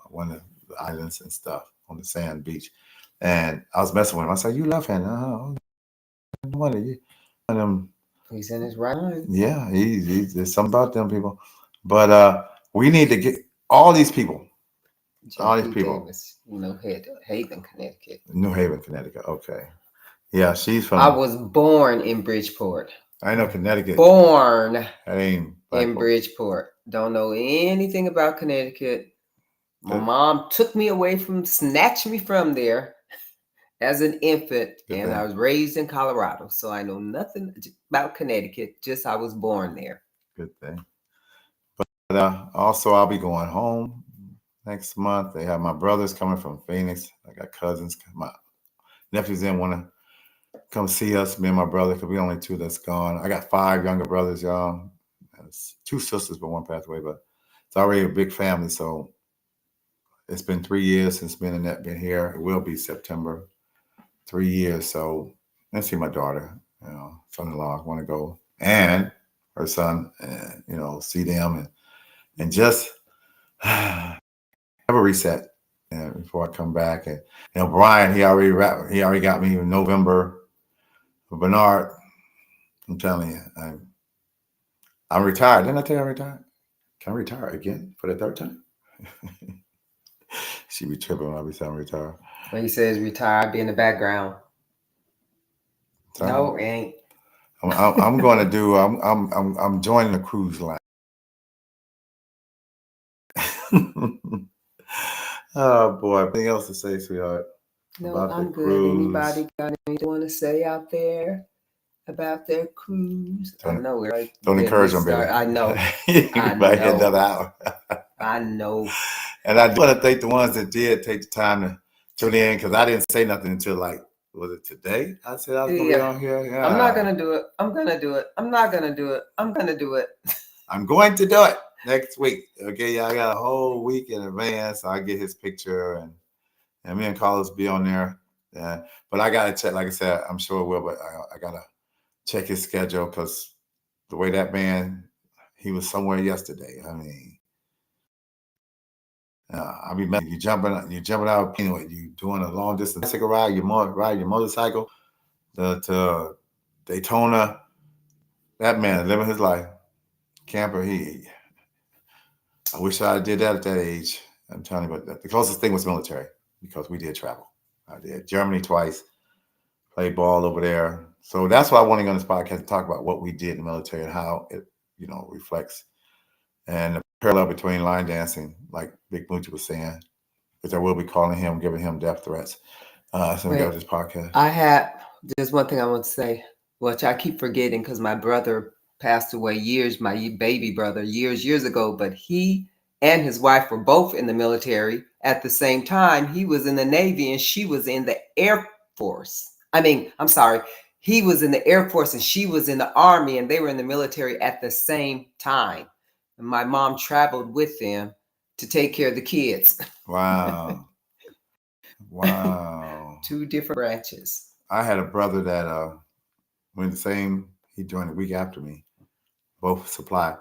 one of the islands and stuff on the sand beach. And I was messing with him. I said, "You love him? One of you, one of them." He's in his right mind. Yeah, there's something about them people. But we need to get all these people. All these people. Davis, Haven, Connecticut. New Haven, Connecticut. Okay. Yeah, she's from. I was born in Bridgeport. I know Connecticut. Born in Bridgeport. Don't know anything about Connecticut. My mom snatched me from there as an infant, and I was raised in Colorado. So I know nothing about Connecticut, just I was born there. Good thing. But also, I'll be going home next month. They have my brothers coming from Phoenix. I got cousins. My nephews didn't want to come see us, me and my brother, because we only two that's gone. I got 5 younger brothers, y'all. There's 2 sisters, but one passed away. But it's already a big family. So it's been 3 years since me and Annette been here. It will be September. 3 years. So let's see my daughter, son-in-law, want to go, and her son, and see them and just have a reset. And before I come back, and Brian, he already got me in November. Bernard, I'm telling you, I'm retired. Didn't I tell you I'm retired? Can I retire again for the 3rd time? She be tripping when I be saying I'm retired. When he says retire, I'll be in the background. No, it ain't. I'm going to do. I'm joining the cruise line. Oh boy! Anything else to say, sweetheart? No, I'm good. Cruise. Anybody got anything want to say out there about their cruise? Don't encourage them, baby. I know. I know. Another hour. I know. And I do want to thank the ones that did take the time to tune in, because I didn't say nothing until was it today? I said I was going to be on here. Yeah. I'm not going to do it. I'm going to do it. I'm not going to do it. I'm going to do it. I'm going to do it next week. Okay, yeah, I got a whole week in advance. So I get his picture, and me and Carlos be on there. But I got to check, like I said, I'm sure it will, but I got to check his schedule, because the way that man, he was somewhere yesterday. I mean, I mean, you jumping out, you doing a long distance ride, you ride your motorcycle to Daytona. That man living his life. Camper, I wish I did that at that age. I'm telling you, but the closest thing was military, because we did travel. I did Germany twice, played ball over there. So that's why I want to go on this podcast to talk about what we did in the military and how it, reflects, and the parallel between line dancing, like Big Moochie was saying, which I will be calling him, giving him death threats. So we got this podcast. I had just one thing I want to say, which I keep forgetting, because my brother passed away my baby brother years ago, but he and his wife were both in the military at the same time. He was in the Navy and she was in the Air Force. He was in the Air Force and she was in the Army, and they were in the military at the same time. And my mom traveled with them to take care of the kids. Wow. Wow. 2 different branches. I had a brother that went he joined a week after me, both supply.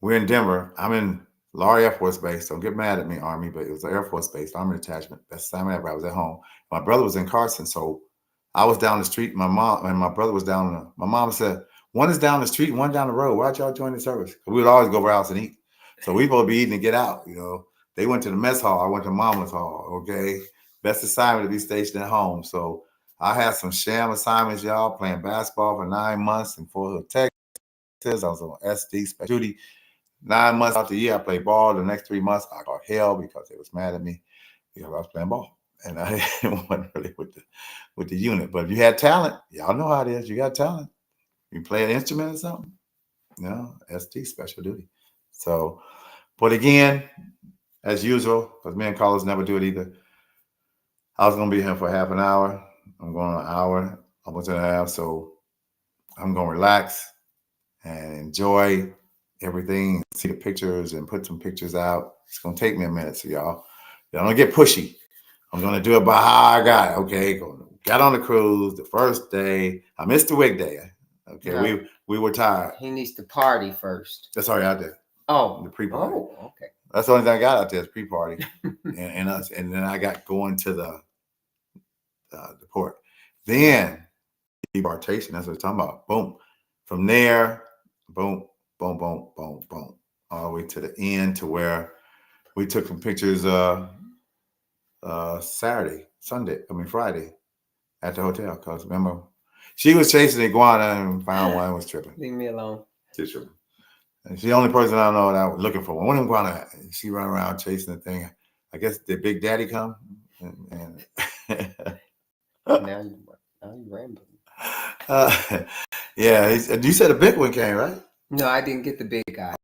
We're in Denver. I'm in Laurie Air Force Base. Don't get mad at me, Army, but it was an Air Force Base, Army detachment. Best time ever. I was at home. My brother was in Carson, so I was down the street. My mom and my brother was down. My mom said, one is down the street, one down the road. Why'd y'all join the service? We would always go over our house and eat. So we both be eating and get out. They went to the mess hall. I went to mama's hall. Okay, best assignment to be stationed at home. So I had some sham assignments, y'all, playing basketball for 9 months in Fort Hood, Texas. I was on SD special duty. 9 months out the year, I played ball. The next 3 months, I got hell because they was mad at me because I was playing ball. And I wasn't really with the unit. But if you had talent, y'all know how it is. You got talent. You play an instrument or something, SD special duty. So, but again, as usual, because me and Carlos never do it either. I was gonna be here for half an hour. I'm going an hour, almost and a half. So I'm gonna relax and enjoy everything, see the pictures and put some pictures out. It's gonna take me a minute, so y'all don't get pushy. I'm gonna do it by how I got it. Okay, got on the cruise the first day. I missed the wig day. Okay, no. we were tired. He needs to party first. That's already out there. Oh, the pre-party. Oh, okay. That's the only thing I got out there is pre-party, and us. And then I got going to the port. Then debarkation. That's what we're talking about. Boom. From there, boom, boom, boom, boom, boom, all the way to the end to where we took some pictures. Friday at the hotel. Cause remember, she was chasing the iguana and found one and was tripping. Leave me alone. She's tripping. And she's the only person I know that was looking for one. One iguana. She run around chasing the thing. I guess did Big Daddy come? And now you rambling. Yeah, you said a big one came, right? No, I didn't get the big guy.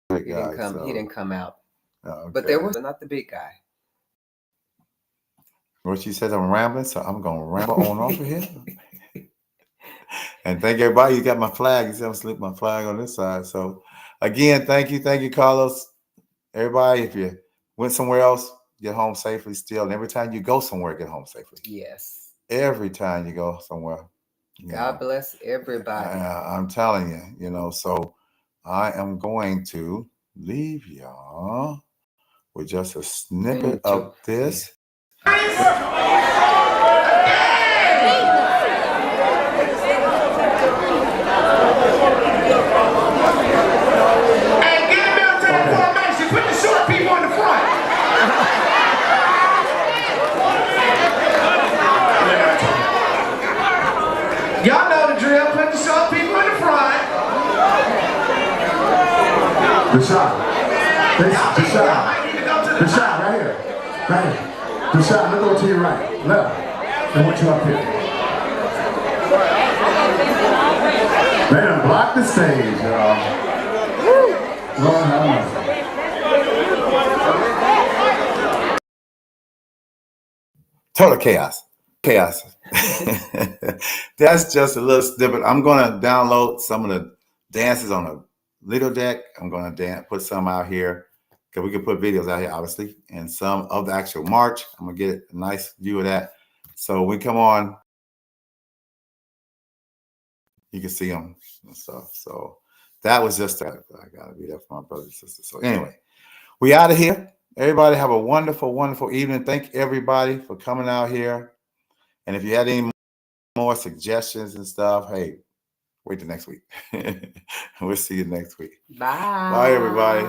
He didn't come out. Okay. But there was not the big guy. Well, she says I'm rambling, so I'm gonna ramble on off of here. And thank everybody. You got my flag. You see I'm slipping my flag on this side. So again, thank you, Carlos. Everybody, if you went somewhere else, get home safely still. And every time you go somewhere, get home safely. Yes. Every time you go somewhere. God bless everybody. I'm telling you, so I am going to leave y'all with just a snippet of this. Y'all know the drill. Put the short people in the front. Deshaun, right here. Right here. Deshaun, look over to your right. Left. I want you up here. They done blocked the stage, y'all. Lord have mercy. Total chaos. That's just a little snippet. I'm gonna download some of the dances on a little deck. I'm gonna put some out here because we can put videos out here, obviously, and some of the actual march. I'm gonna get a nice view of that. So when we come on, you can see them and stuff. So that was just I gotta be there for my brothers and sisters. So anyway, we out of here. Everybody have a wonderful, wonderful evening. Thank everybody for coming out here. And if you had any more suggestions and stuff, hey, wait till next week. We'll see you next week. Bye. Bye, everybody.